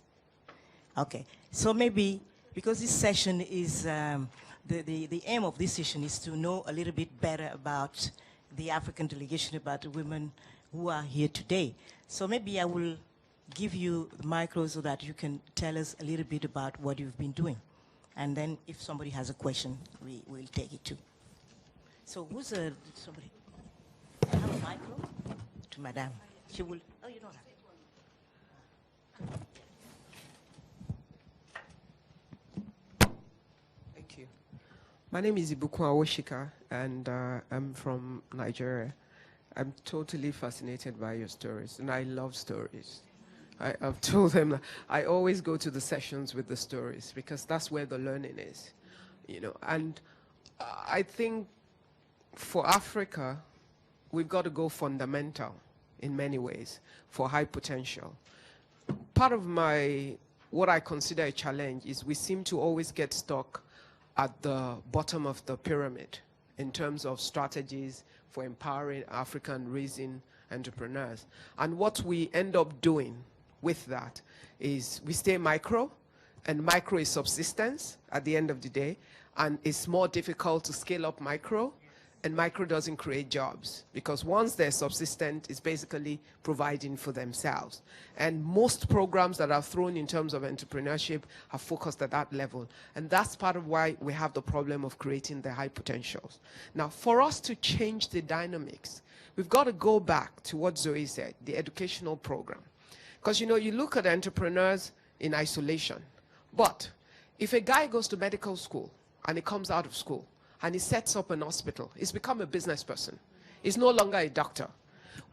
Okay, so maybe, because this session is, the aim of this session is to know a little bit better about the African delegation, about the women who are here today. So maybe I will give you the micro so that you can tell us a little bit about what you've been doing. And then if somebody has a question, we will take it too. So who's somebody? I have a micro to Madame. She will, oh, you don't have it. Thank you. My name is Ibukun Awoshika, and I'm from Nigeria. I'm totally fascinated by your stories, and I love stories. I've told them that I always go to the sessions with the stories because that's where the learning is, you know. And I think for Africa, we've got to go fundamental in many ways for high potential. Part of what I consider a challenge is we seem to always get stuck at the bottom of the pyramid in terms of strategies for empowering African raising entrepreneurs. And what we end up doing with that is we stay micro, and micro is subsistence at the end of the day, and it's more difficult to scale up micro, and micro doesn't create jobs because once they're subsistent, it's basically providing for themselves. And most programs that are thrown in terms of entrepreneurship are focused at that level. And that's part of why we have the problem of creating the high potentials. Now, for us to change the dynamics, we've got to go back to what Zoe said, the educational program. Because, you know, you look at entrepreneurs in isolation. But if a guy goes to medical school and he comes out of school and he sets up an hospital, he's become a business person. He's no longer a doctor.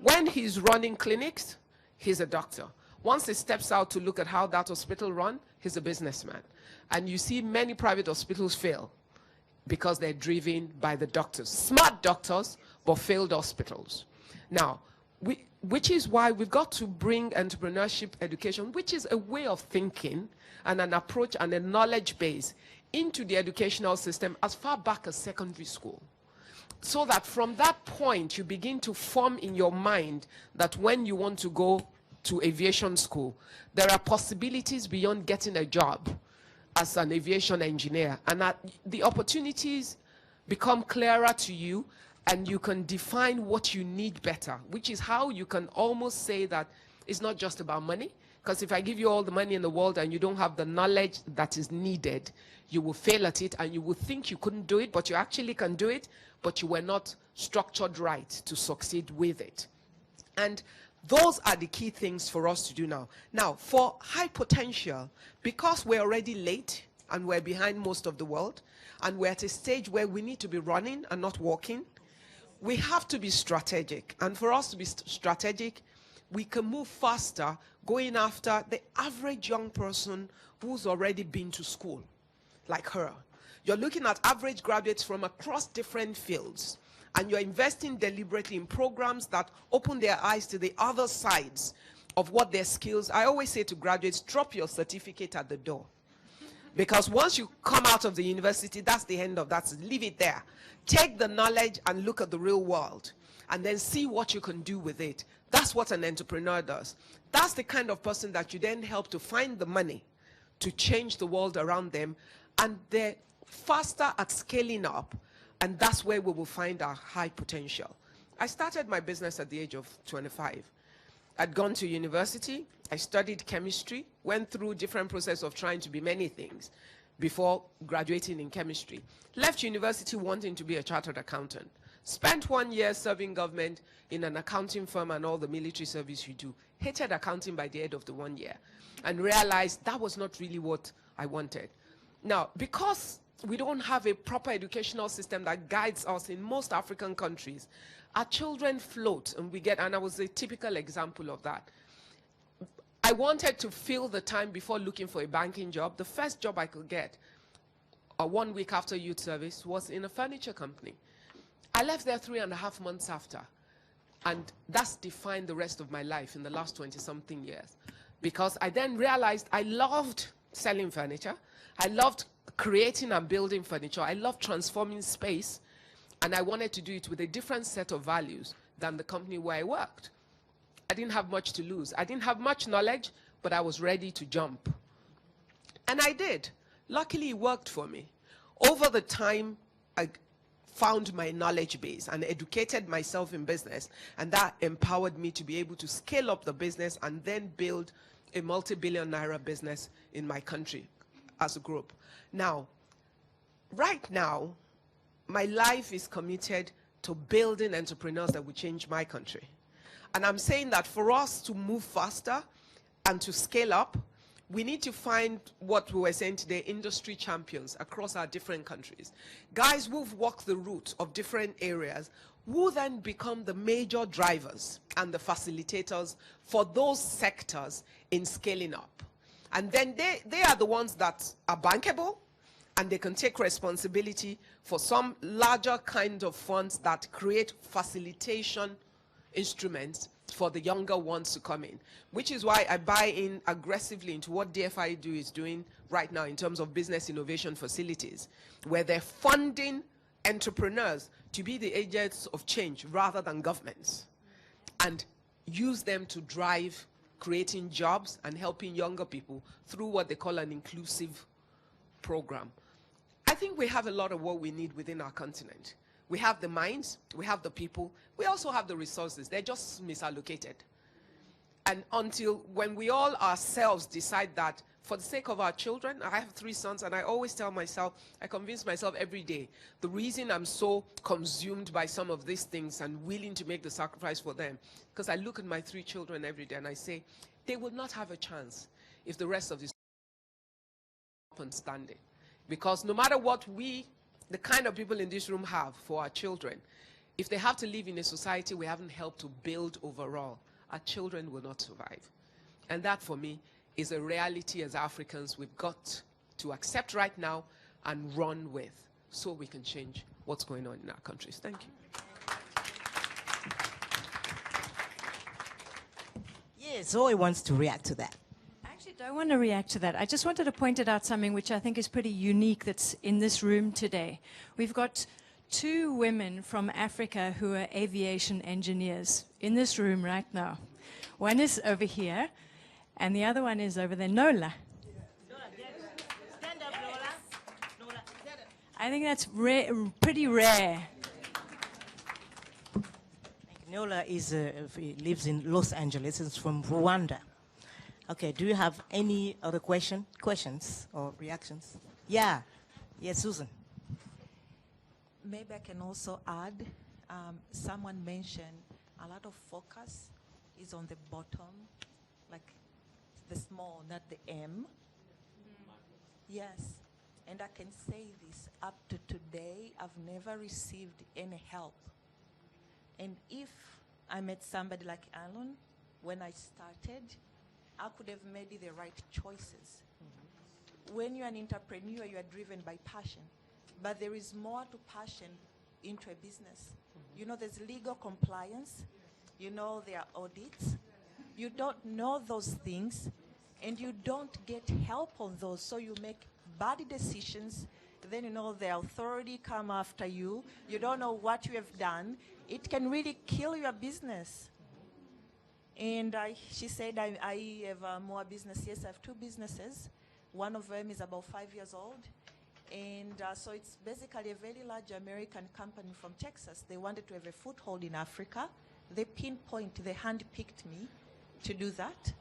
When he's running clinics, he's a doctor. Once he steps out to look at how that hospital runs, he's a businessman. And you see many private hospitals fail because they're driven by the doctors. Smart doctors, but failed hospitals. Now, which is why we've got to bring entrepreneurship education, which is a way of thinking and an approach and a knowledge base into the educational system as far back as secondary school. So that from that point, you begin to form in your mind that when you want to go to aviation school, there are possibilities beyond getting a job as an aviation engineer, and that the opportunities become clearer to you, and you can define what you need better, which is how you can almost say that it's not just about money, because if I give you all the money in the world and you don't have the knowledge that is needed, you will fail at it and you will think you couldn't do it, but you actually can do it, but you were not structured right to succeed with it. And those are the key things for us to do now. Now, for high potential, because we're already late and we're behind most of the world, and we're at a stage where we need to be running and not walking, we have to be strategic. And for us to be strategic, we can move faster going after the average young person who's already been to school, like her. You're looking at average graduates from across different fields, and you're investing deliberately in programs that open their eyes to the other sides of what their skills. I always say to graduates, drop your certificate at the door. Because once you come out of the university, that's the end of that. Leave it there. Take the knowledge and look at the real world, and then see what you can do with it. That's what an entrepreneur does. That's the kind of person that you then help to find the money to change the world around them, and they're faster at scaling up, and that's where we will find our high potential. I started my business at the age of 25. I'd gone to university, I studied chemistry, went through different process of trying to be many things before graduating in chemistry. Left university wanting to be a chartered accountant. Spent 1 year serving government in an accounting firm and all the military service you do. Hated accounting by the end of the 1 year and realized that was not really what I wanted. Now, because we don't have a proper educational system that guides us in most African countries, our children float and we get, and I was a typical example of that. I wanted to fill the time before looking for a banking job. The first job I could get, 1 week after youth service, was in a furniture company. I left there 3.5 months after, and that's defined the rest of my life in the last 20-something years. Because I then realized I loved selling furniture. I loved creating and building furniture. I loved transforming space. And I wanted to do it with a different set of values than the company where I worked. I didn't have much to lose. I didn't have much knowledge, but I was ready to jump. And I did. Luckily, it worked for me. Over the time, I found my knowledge base and educated myself in business, and that empowered me to be able to scale up the business and then build a multi-billion naira business in my country as a group. Now, right now, my life is committed to building entrepreneurs that will change my country. And I'm saying that for us to move faster and to scale up, we need to find what we were saying today, industry champions across our different countries. Guys who've walked the route of different areas, who then become the major drivers and the facilitators for those sectors in scaling up. And then they are the ones that are bankable, and they can take responsibility for some larger kind of funds that create facilitation instruments for the younger ones to come in, which is why I buy in aggressively into what DFI is doing right now in terms of business innovation facilities, where they're funding entrepreneurs to be the agents of change rather than governments, and use them to drive creating jobs and helping younger people through what they call an inclusive program. I think we have a lot of what we need within our continent. We have the minds, we have the people, we also have the resources. They're just misallocated. And until when we all ourselves decide that for the sake of our children, I have 3 sons, and I always tell myself, I convince myself every day, the reason I'm so consumed by some of these things and willing to make the sacrifice for them, because I look at my 3 children every day and I say, they would not have a chance if the rest of this up and standing. Because no matter what the kind of people in this room have for our children, if they have to live in a society we haven't helped to build overall, our children will not survive. And that, for me, is a reality as Africans we've got to accept right now and run with, so we can change what's going on in our countries. Thank you. Yes, Zoe wants to react to that. I actually don't want to react to that. I just wanted to point out something which I think is pretty unique that's in this room today. We've got 2 women from Africa who are aviation engineers in this room right now. One is over here, and the other one is over there. Nola. Stand up, Nola. I think that's pretty rare. Nola lives in Los Angeles. Is from Rwanda. Okay, do you have any other questions or reactions? Yeah. Yes, Susan. Maybe I can also add, someone mentioned a lot of focus is on the bottom, like the small, not the M. Yes, and I can say this, up to today, I've never received any help. And if I met somebody like Alan, when I started, I could have made the right choices. When you're an entrepreneur, you are driven by passion. But there is more to passion into a business. You know, there's legal compliance. You know, there are audits. You don't know those things, and you don't get help on those, so you make bad decisions. Then, you know, the authority come after you. You don't know what you have done. It can really kill your business. And she said, I have more business. Yes, I have 2 businesses. One of them is about 5 years old. And so it's basically a very large American company from Texas. They wanted to have a foothold in Africa. They handpicked me to do that.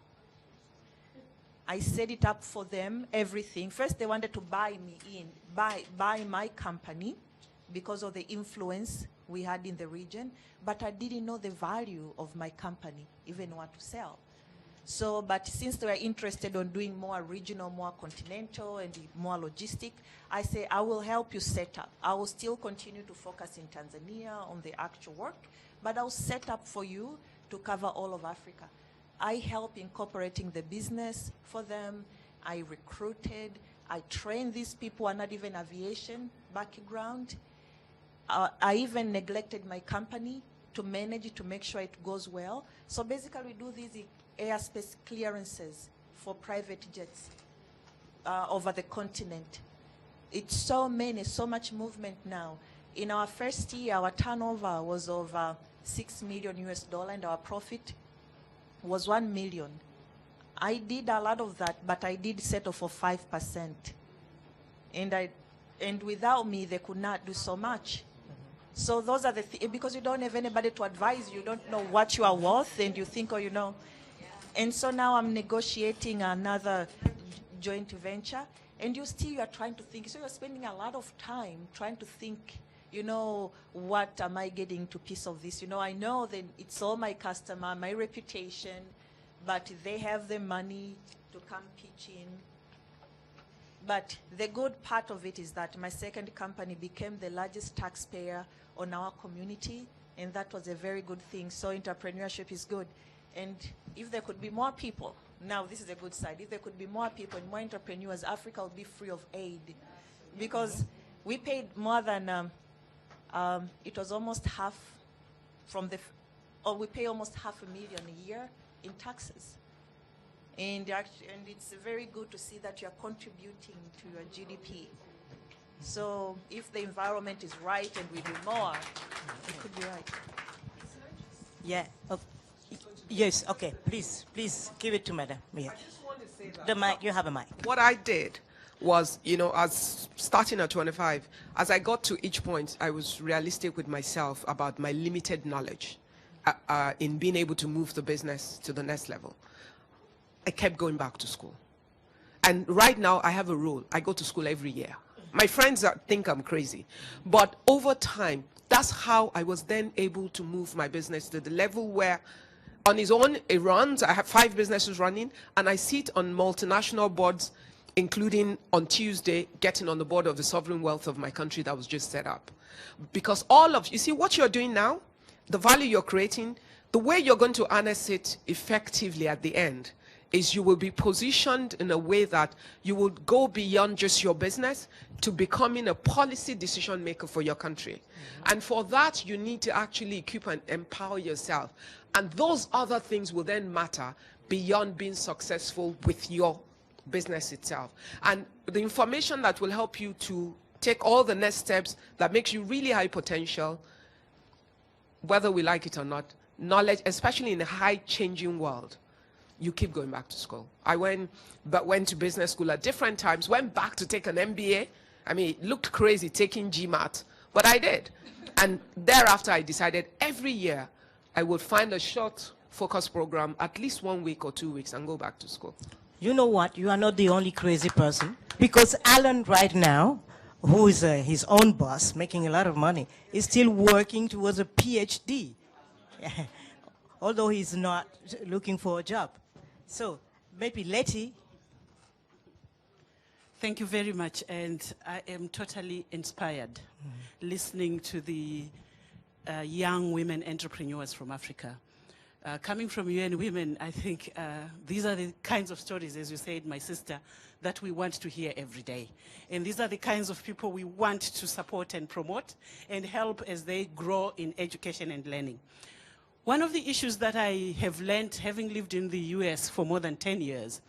I set it up for them, everything. First, they wanted to buy my company because of the influence we had in the region, but I didn't know the value of my company, even what to sell. So, but since they were interested in doing more regional, more continental, and more logistic, I say, I will help you set up. I will still continue to focus in Tanzania on the actual work, but I'll set up for you to cover all of Africa. I help incorporating the business for them. I recruited, I trained these people who are not even aviation background. I even neglected my company to manage it, to make sure it goes well. So basically we do these airspace clearances for private jets. over the continent. It's so many, so much movement now. In our first year, our turnover was over 6 million US dollar, and our profit was 1 million. I did a lot of that, but I did settle for 5%. And without me, they could not do so much. So those are the because you don't have anybody to advise you, don't know what you are worth, and you think, oh, you know. And so now I'm negotiating another joint venture, and you are trying to think. So you're spending a lot of time trying to think, you know, what am I getting to piece of this? You know, I know that it's all my customer, my reputation, but they have the money to come pitch in. But the good part of it is that my second company became the largest taxpayer on our community, and that was a very good thing. So entrepreneurship is good. And if there could be more people, now this is a good side, if there could be more people and more entrepreneurs, Africa would be free of aid. Because we paid more than, it was almost half from the, or we pay almost $500,000 a year in taxes. And it's very good to see that you're contributing to your GDP. So if the environment is right and we do more, it could be right. Yeah. Yes, okay. Please give it to Madam. Yeah. I just want to say that The mic, you have a mic. what I did was, you know, as starting at 25, as I got to each point, I was realistic with myself about my limited knowledge in being able to move the business to the next level. I kept going back to school. And right now, I have a rule. I go to school every year. My friends think I'm crazy. But over time, that's how I was then able to move my business to the level where on his own, it runs. I have 5 businesses running, and I sit on multinational boards, including on Tuesday, getting on the board of the sovereign wealth of my country that was just set up. Because you see what you're doing now, the value you're creating, the way you're going to harness it effectively at the end is you will be positioned in a way that you will go beyond just your business to becoming a policy decision maker for your country. Mm-hmm. And for that, you need to actually equip and empower yourself. And those other things will then matter beyond being successful with your business itself. And the information that will help you to take all the next steps that makes you really high potential, whether we like it or not, knowledge, especially in a high changing world, you keep going back to school. I went to business school at different times, went back to take an MBA. I mean, it looked crazy taking GMAT, but I did. And thereafter, I decided every year I would find a short focus program, at least 1 week or 2 weeks, and go back to school. You know what? You are not the only crazy person. Because Alan right now, who is his own boss, making a lot of money, is still working towards a PhD. Although he's not looking for a job. So maybe Letty. Thank you very much, and I am totally inspired listening to the young women entrepreneurs from Africa. Coming from UN Women, I think these are the kinds of stories, as you said, my sister, that we want to hear every day. And these are the kinds of people we want to support and promote and help as they grow in education and learning. One of the issues that I have learned, having lived in the US for more than 10 years,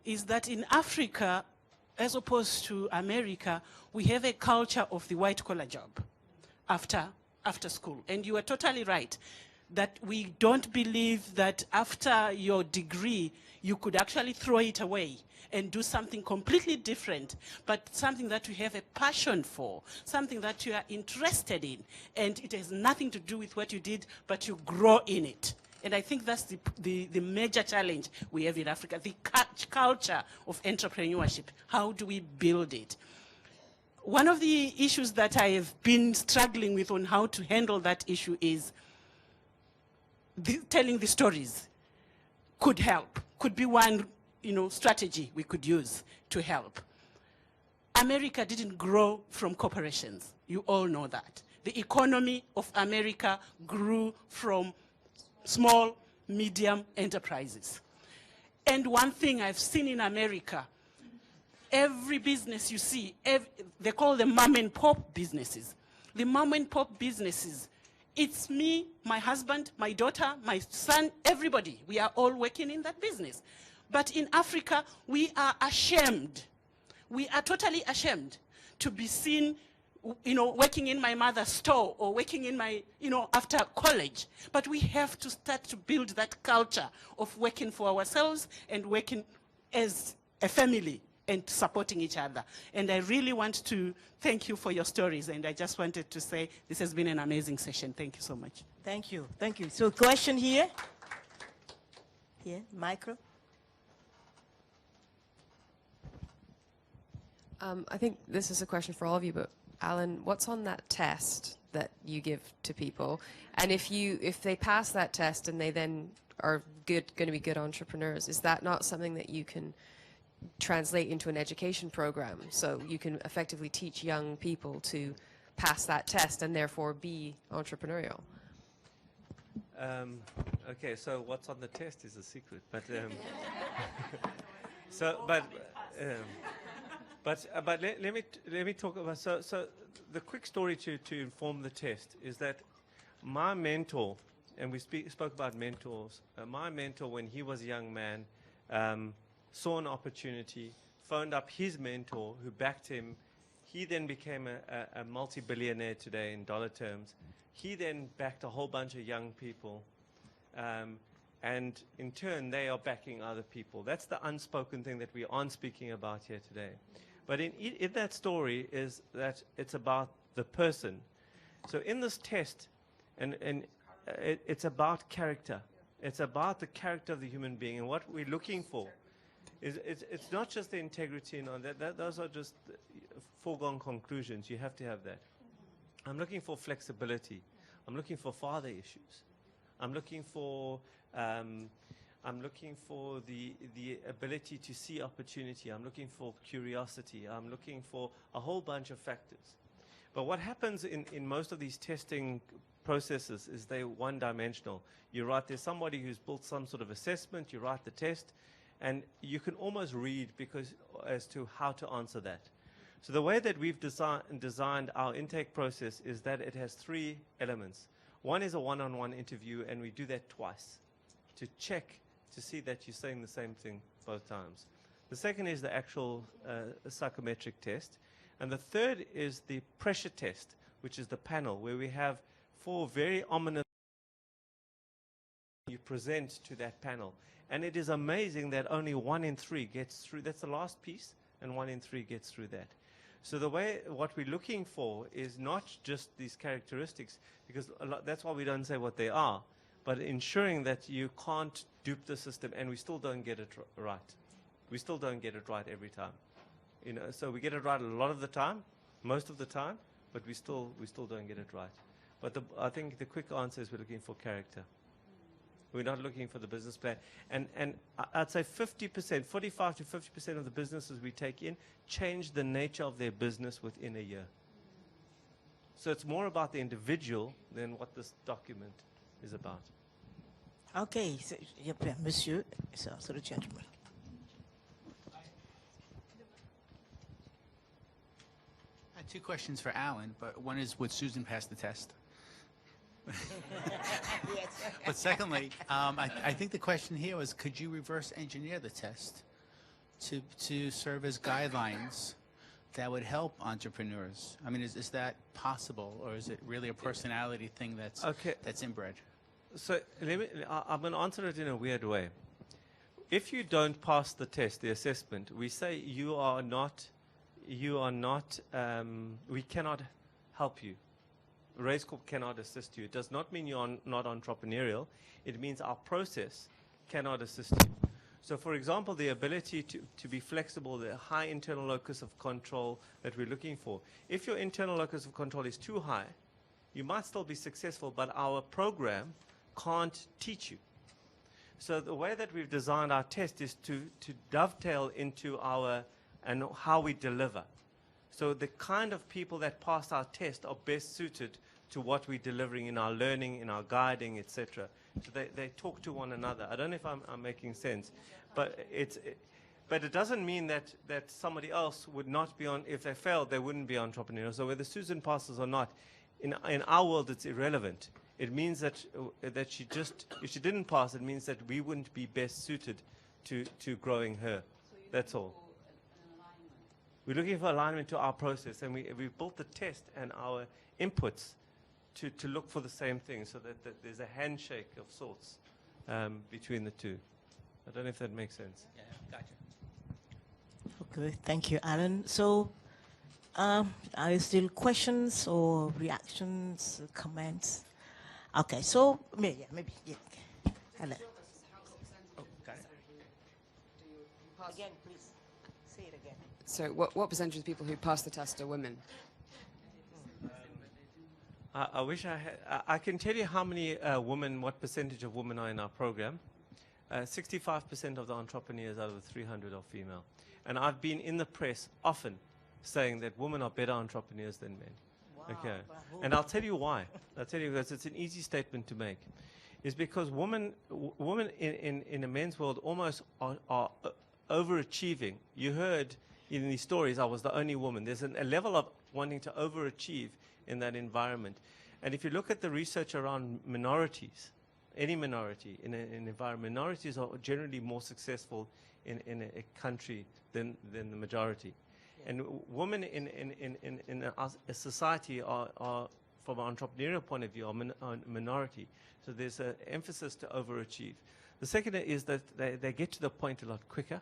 is that in Africa, as opposed to America, we have a culture of the white-collar job after school. And you are totally right, that we don't believe that after your degree, you could actually throw it away and do something completely different, but something that you have a passion for, something that you are interested in, and it has nothing to do with what you did, but you grow in it. And I think that's the major challenge we have in Africa, the culture of entrepreneurship. How do we build it? One of the issues that I have been struggling with on how to handle that issue is telling the stories could help, could be one strategy we could use to help. America didn't grow from corporations. You all know that. The economy of America grew from small, medium enterprises. And one thing I've seen in America, every business you see, they call them mom and pop businesses. The mom and pop businesses, it's me, my husband, my daughter, my son, everybody. We are all working in that business. But in Africa, we are ashamed We are totally ashamed to be seen, working in my mother's store or working in my, after college. But we have to start to build that culture of working for ourselves and working as a family and supporting each other. And I really want to thank you for your stories. And I just wanted to say this has been an amazing session. Thank you so much. Thank you. Thank you. So question here. Here, micro. I think this is a question for all of you, but Alan, what's on that test that you give to people? And if they pass that test and they then are going to be good entrepreneurs, is that not something that you can translate into an education program? So you can effectively teach young people to pass that test and therefore be entrepreneurial. Okay, so what's on the test is a secret, but but let me talk about so the quick story to inform the test is that my mentor, and we spoke about mentors. My mentor, when he was a young man, saw an opportunity, phoned up his mentor, who backed him. He then became a multi-billionaire today in dollar terms. He then backed a whole bunch of young people, and in turn, they are backing other people. That's the unspoken thing that we aren't speaking about here today. But in that story is that it's about the person. So in this test, it's about character. It's about the character of the human being, and what we're looking for is it's not just the integrity and all that. Those are just foregone conclusions. You have to have that. I'm looking for flexibility. I'm looking for father issues. I'm looking for the ability to see opportunity. I'm looking for curiosity. I'm looking for a whole bunch of factors. But what happens in most of these testing processes is they're one-dimensional. There's somebody who's built some sort of assessment, you write the test, and you can almost read as to how to answer that. So the way that we've designed our intake process is that it has 3 elements. One is a one-on-one interview, and we do that twice to check to see that you're saying the same thing both times. The second is the actual psychometric test. And the third is the pressure test, which is the panel, where we have 4 very ominous you present to that panel. And it is amazing that only 1 in 3 gets through. That's the last piece, and 1 in 3 gets through that. So what we're looking for is not just these characteristics, because that's why we don't say what they are, but ensuring that you can't dupe the system, and we still don't get it right. We still don't get it right every time. So we get it right a lot of the time, most of the time, but we still don't get it right. But I think the quick answer is we're looking for character. We're not looking for the business plan. And I'd say 50%, 45 to 50% of the businesses we take in change the nature of their business within a year. So it's more about the individual than what this document is about. Okay, so, monsieur, so the gentleman. I had 2 questions for Alan, but one is, would Susan pass the test? Yes. But secondly, I think the question here was, could you reverse engineer the test to serve as guidelines that would help entrepreneurs? I mean, is that possible, or is it really a personality thing that's inbred? So I'm going to answer it in a weird way. If you don't pass the test, the assessment, we say we cannot help you. Race Corp cannot assist you. It does not mean you're not entrepreneurial. It means our process cannot assist you. So, for example, the ability to be flexible, the high internal locus of control that we're looking for. If your internal locus of control is too high, you might still be successful, but our program can't teach you. So the way that we've designed our test is to dovetail into and how we deliver. So the kind of people that pass our test are best suited to what we're delivering in our learning, in our guiding, etc. So they talk to one another. I don't know if I'm making sense, but it doesn't mean that somebody else would not be on. If they failed, they wouldn't be entrepreneurial. So whether Susan passes or not, in our world, it's irrelevant. It means that if she didn't pass, it means that we wouldn't be best suited to growing her. That's all. We're looking for alignment to our process, and we've built the test and our inputs to look for the same thing, so that there's a handshake of sorts between the two. I don't know if that makes sense. Yeah, gotcha. Okay, thank you, Alan. So, are there still questions or reactions, comments? Okay, so maybe, yeah. Alan. Oh, got it. Again, please say it again. So what percentage of people who pass the test are women? I wish I had. I can tell you how many women, what percentage of women are in our program. 65% of the entrepreneurs out of the 300 are female. And I've been in the press often saying that women are better entrepreneurs than men. Wow, Okay. bravo. And I'll tell you why. I'll tell you because it's an easy statement to make. Is because women in a men's world almost are overachieving. You heard in these stories, I was the only woman. There's a level of wanting to overachieve in that environment. And if you look at the research around minorities, any minority in an environment, minorities are generally more successful in a country than the majority. Yeah. And women in a society are, from an entrepreneurial point of view, are a minority. So there's an emphasis to overachieve. The second is that they get to the point a lot quicker.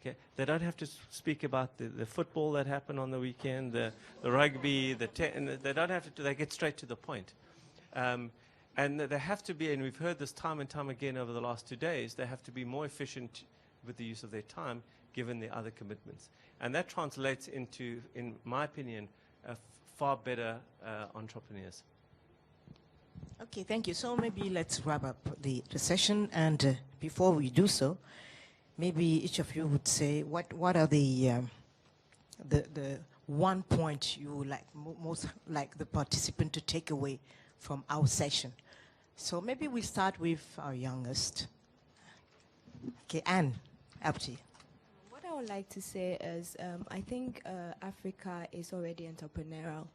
Okay. They don't have to speak about the football that happened on the weekend, the rugby, they don't have to, they get straight to the point. And they have to be, and we've heard this time and time again over the last 2 days, they have to be more efficient with the use of their time, given their other commitments. And that translates into, in my opinion, far better entrepreneurs. Okay, thank you. So maybe let's wrap up the session, and before we do so, maybe each of you would say what are the one point you would like most like the participant to take away from our session. So maybe we start with our youngest. Okay, Anne, up to you. What I would like to say is I think Africa is already entrepreneurial,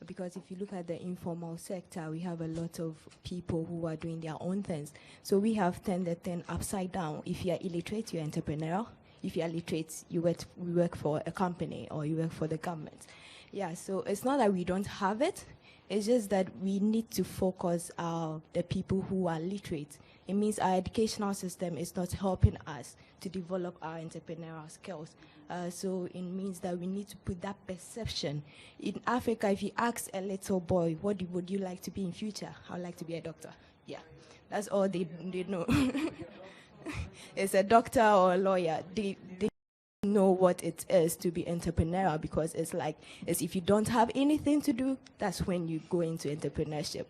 because if you look at the informal sector, we have a lot of people who are doing their own things. So we have turned the thing upside down. If you are illiterate, you're entrepreneurial. If you are literate, you work for a company or you work for the government. Yeah, so it's not that we don't have it. It's just that we need to focus the people who are literate. It means our educational system is not helping us to develop our entrepreneurial skills. So it means that we need to put that perception. In Africa, if you ask a little boy, what would you like to be in future? I would like to be a doctor. Yeah, that's all they know. It's a doctor or a lawyer. They know what it is to be entrepreneurial, because it's if you don't have anything to do, that's when you go into entrepreneurship.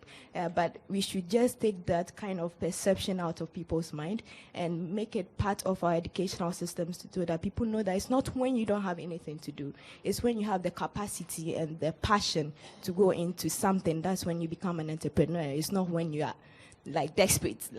But we should just take that kind of perception out of people's mind and make it part of our educational systems so that people know that it's not when you don't have anything to do. It's when you have the capacity and the passion to go into something. That's when you become an entrepreneur. It's not when you are desperate,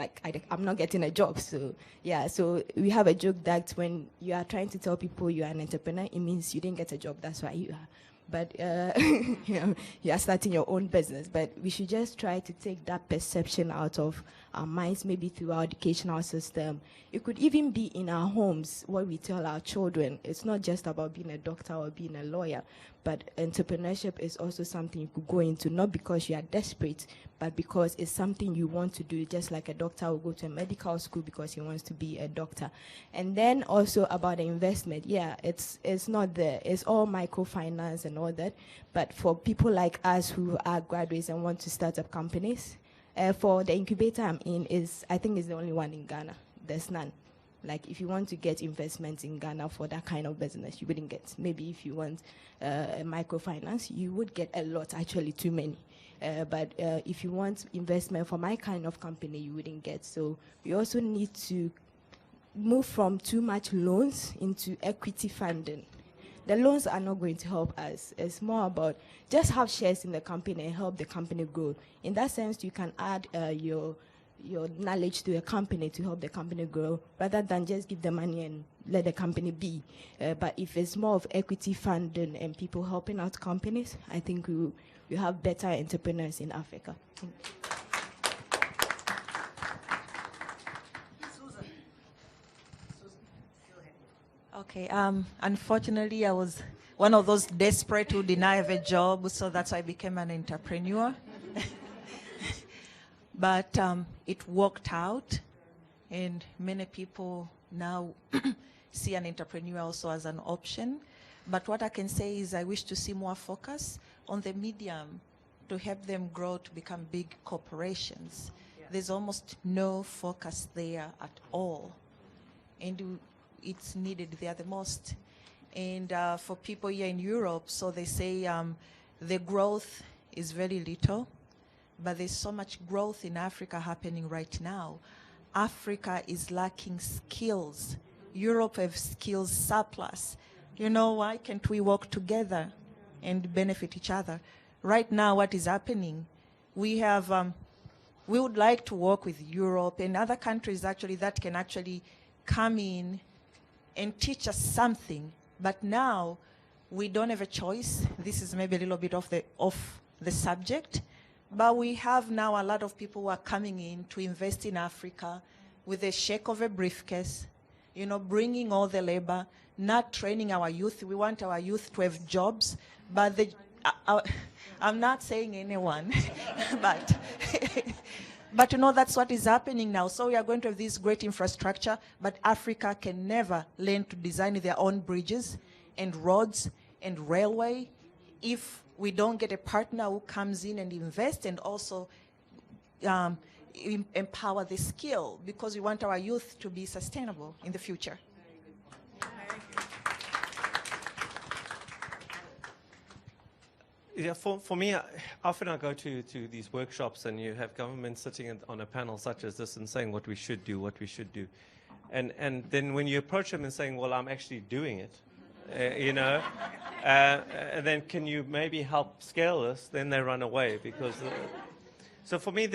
I'm not getting a job. So yeah, so we have a joke that when you are trying to tell people you are an entrepreneur, it means you didn't get a job, that's why you are. But you are starting your own business. But we should just try to take that perception out of our minds, maybe through our educational system. It could even be in our homes, what we tell our children. It's not just about being a doctor or being a lawyer, but entrepreneurship is also something you could go into, not because you are desperate, but because it's something you want to do, just like a doctor will go to a medical school because he wants to be a doctor. And then also about the investment, yeah, it's not there. It's all microfinance and all that. But for people like us who are graduates and want to start up companies, for the incubator I'm in, I think is the only one in Ghana. There's none. Like if you want to get investments in Ghana for that kind of business, you wouldn't get. Maybe if you want a microfinance, you would get a lot, actually too many. But if you want investment for my kind of company, you wouldn't get. So we also need to move from too much loans into equity funding. The loans are not going to help us. It's more about just have shares in the company and help the company grow. In that sense, you can add your knowledge to a company to help the company grow, rather than just give the money and let the company be. But if it's more of equity funding and people helping out companies, I think we have better entrepreneurs in Africa. Okay. Unfortunately, I was one of those desperate who didn't have a job, so that's why I became an entrepreneur. But it worked out, and many people now see an entrepreneur also as an option. But what I can say is I wish to see more focus on the medium to help them grow to become big corporations. There's almost no focus there at all, and it's needed there the most. And for people here in Europe, so they say the growth is very little, but there's so much growth in Africa happening right now. Africa is lacking skills. Europe has skills surplus. You know, why can't we work together and benefit each other? Right now, what is happening, we have, we would like to work with Europe and other countries actually that can actually come in and teach us something. But now we don't have a choice. This is maybe a little bit off the subject, but we have now a lot of people who are coming in to invest in Africa with a shake of a briefcase, you know, bringing all the labor, not training our youth. We want our youth to have jobs, but I'm not saying anyone, but you know, that's what is happening now. So we are going to have this great infrastructure, but Africa can never learn to design their own bridges and roads and railway if we don't get a partner who comes in and invest and also empower the skill, because we want our youth to be sustainable in the future. Yeah, for me, often I go to these workshops and you have government sitting on a panel such as this and saying what we should do, what we should do. And then when you approach them and saying, well, I'm actually doing it, you know, and then can you maybe help scale this, then they run away because... So for me,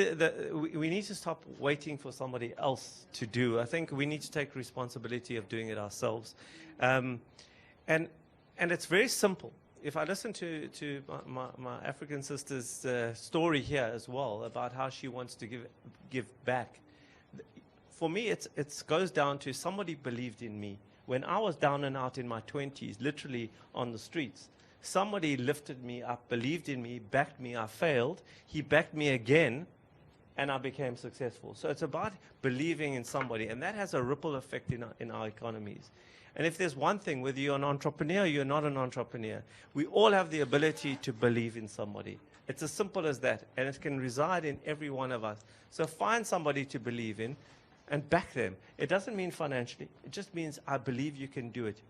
we need to stop waiting for somebody else to do. I think we need to take responsibility of doing it ourselves. And it's very simple. If I listen to my African sister's story here as well about how she wants to give back, for me it goes down to somebody believed in me. When I was down and out in my 20s, literally on the streets, somebody lifted me up, believed in me, backed me. I failed. He backed me again, and I became successful. So it's about believing in somebody, and that has a ripple effect in our economies. And if there's one thing, whether you're an entrepreneur or you're not an entrepreneur, we all have the ability to believe in somebody. It's as simple as that, and it can reside in every one of us. So find somebody to believe in and back them. It doesn't mean financially. It just means I believe you can do it,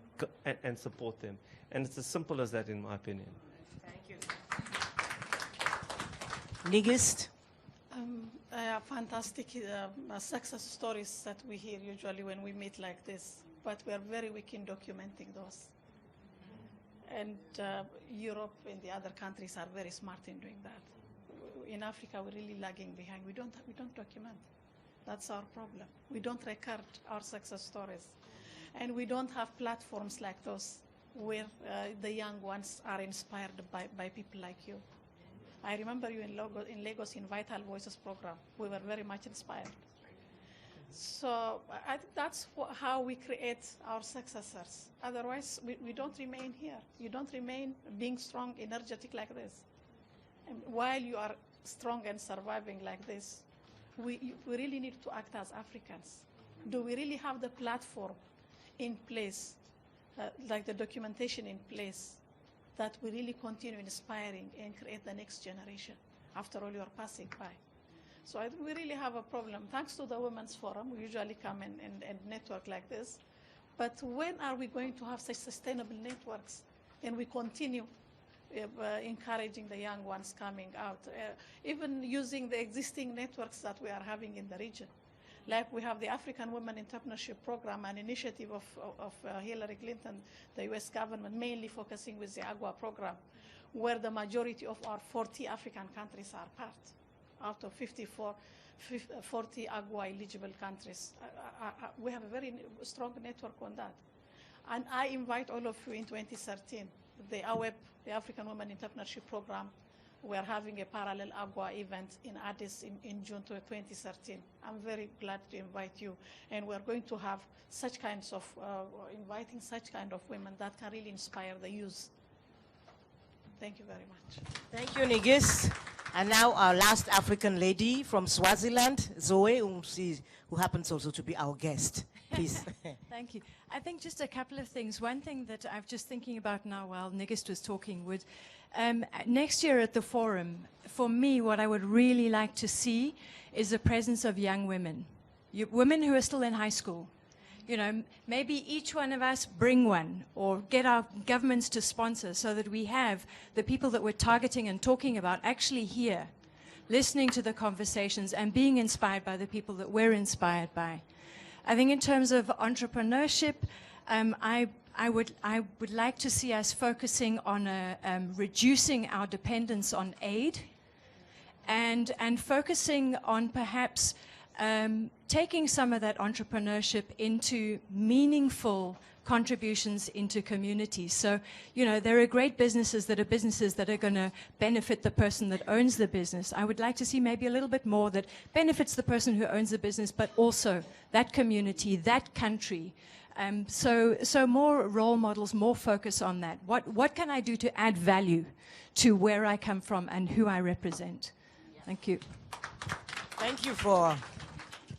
and support them. And it's as simple as that, in my opinion. Thank you. Nigist? Fantastic success stories that we hear usually when we meet like this, but we are very weak in documenting those. And Europe and the other countries are very smart in doing that. In Africa, we're really lagging behind. We don't document. That's our problem. We don't record our success stories. And we don't have platforms like those where the young ones are inspired by people like you. I remember you in Lagos in Vital Voices program. We were very much inspired. So I think that's how we create our successors. Otherwise, we don't remain here. You don't remain being strong, energetic like this. And while you are strong and surviving like this, we really need to act as Africans. Do we really have the platform in place, like the documentation in place, that we really continue inspiring and create the next generation? After all, you're passing by. So I think we really have a problem. Thanks to the Women's Forum, we usually come and network like this. But when are we going to have such sustainable networks? And we continue encouraging the young ones coming out, even using the existing networks that we are having in the region. Like we have the African Women Entrepreneurship Program, an initiative of Hillary Clinton, the US government, mainly focusing with the AGWA program, where the majority of our 40 African countries are part, out of 40 AGWA eligible countries. We have a very strong network on that. And I invite all of you in 2013, the AWEP, the African Women Entrepreneurship Program, we are having a parallel AGWA event in Addis in June 2013. I'm very glad to invite you. And we're going to have such kinds of, inviting such kind of women that can really inspire the youth Thank you very much. Thank you, Nigis. And now our last African lady from Swaziland, Zoe, who happens also to be our guest. Please. Thank you. I think just a couple of things. One thing that I'm just thinking about now while Nigist was talking would, next year at the forum, for me, what I would really like to see is the presence of young women. Women who are still in high school. You know, maybe each one of us bring one or get our governments to sponsor so that we have the people that we're targeting and talking about actually here, listening to the conversations and being inspired by the people that we're inspired by. I think in terms of entrepreneurship, I would like to see us focusing on reducing our dependence on aid and focusing on perhaps taking some of that entrepreneurship into meaningful contributions into communities. So, you know, there are great businesses that are going to benefit the person that owns the business. I would like to see maybe a little bit more that benefits the person who owns the business, but also that community, that country. So more role models, more focus on that. What can I do to add value to where I come from and who I represent? Thank you.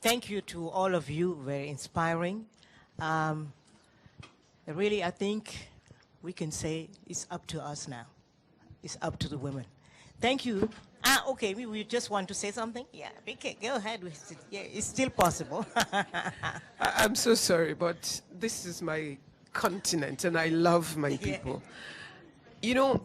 Thank you to all of you. Very inspiring. Really, I think we can say it's up to us now. It's up to the women. Thank you. Okay, we just want to say something? Yeah, okay, go ahead. Yeah, it's still possible. I'm so sorry, but this is my continent, and I love my people. You know,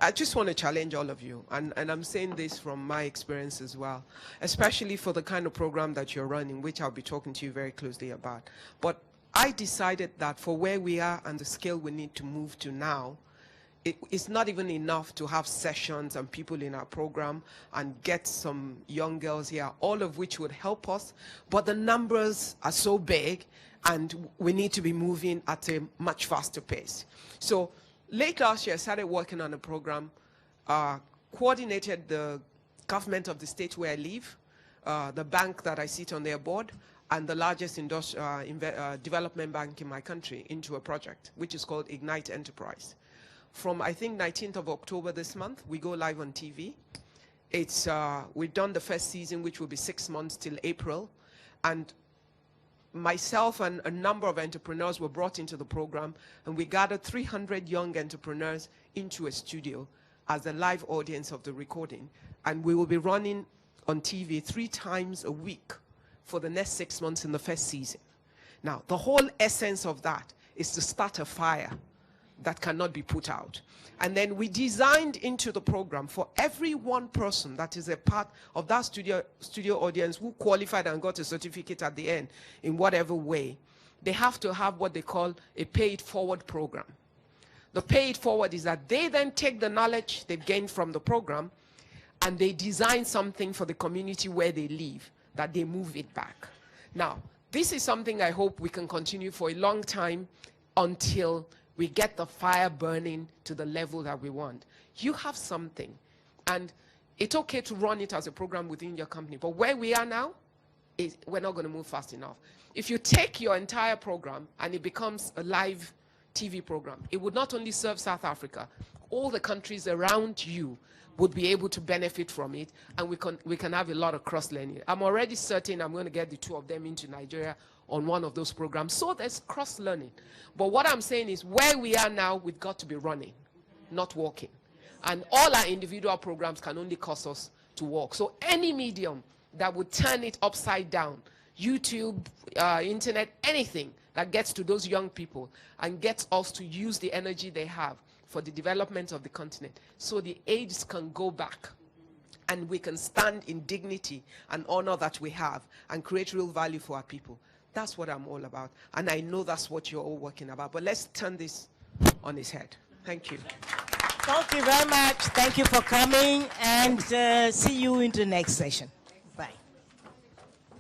I just want to challenge all of you, and I'm saying this from my experience as well, especially for the kind of program that you're running, which I'll be talking to you very closely about. But I decided that for where we are and the scale we need to move to now, it's not even enough to have sessions and people in our program and get some young girls here, all of which would help us. But the numbers are so big, and we need to be moving at a much faster pace. So late last year, I started working on a program, coordinated the government of the state where I live, the bank that I sit on their board, and the largest development bank in my country into a project, which is called Ignite Enterprise. From, I think, 19th of October this month, we go live on TV. We've done the first season, which will be 6 months till April. And myself and a number of entrepreneurs were brought into the program, and we gathered 300 young entrepreneurs into a studio as a live audience of the recording. And we will be running on TV 3 times a week for the next 6 months in the first season. Now, the whole essence of that is to start a fire that cannot be put out. And then we designed into the program for every one person that is a part of that studio audience who qualified and got a certificate at the end in whatever way, they have to have what they call a pay-it-forward program. The pay-it-forward is that they then take the knowledge they've gained from the program and they design something for the community where they live, that they move it back. Now, this is something I hope we can continue for a long time until we get the fire burning to the level that we want. You have something, and it's okay to run it as a program within your company, but where we are now, we're not going to move fast enough. If you take your entire program and it becomes a live TV program, it would not only serve South Africa, all the countries around you would be able to benefit from it, and we can have a lot of cross-learning. I'm already certain I'm going to get the 2 of them into Nigeria on one of those programs. So there's cross-learning. But what I'm saying is where we are now, we've got to be running, not walking. And all our individual programs can only cause us to walk. So any medium that would turn it upside down, YouTube, internet, anything that gets to those young people and gets us to use the energy they have for the development of the continent, so the AIDS can go back and we can stand in dignity and honor that we have and create real value for our people. That's what I'm all about. And I know that's what you're all working about. But let's turn this on its head. Thank you. Thank you very much. Thank you for coming, and see you in the next session.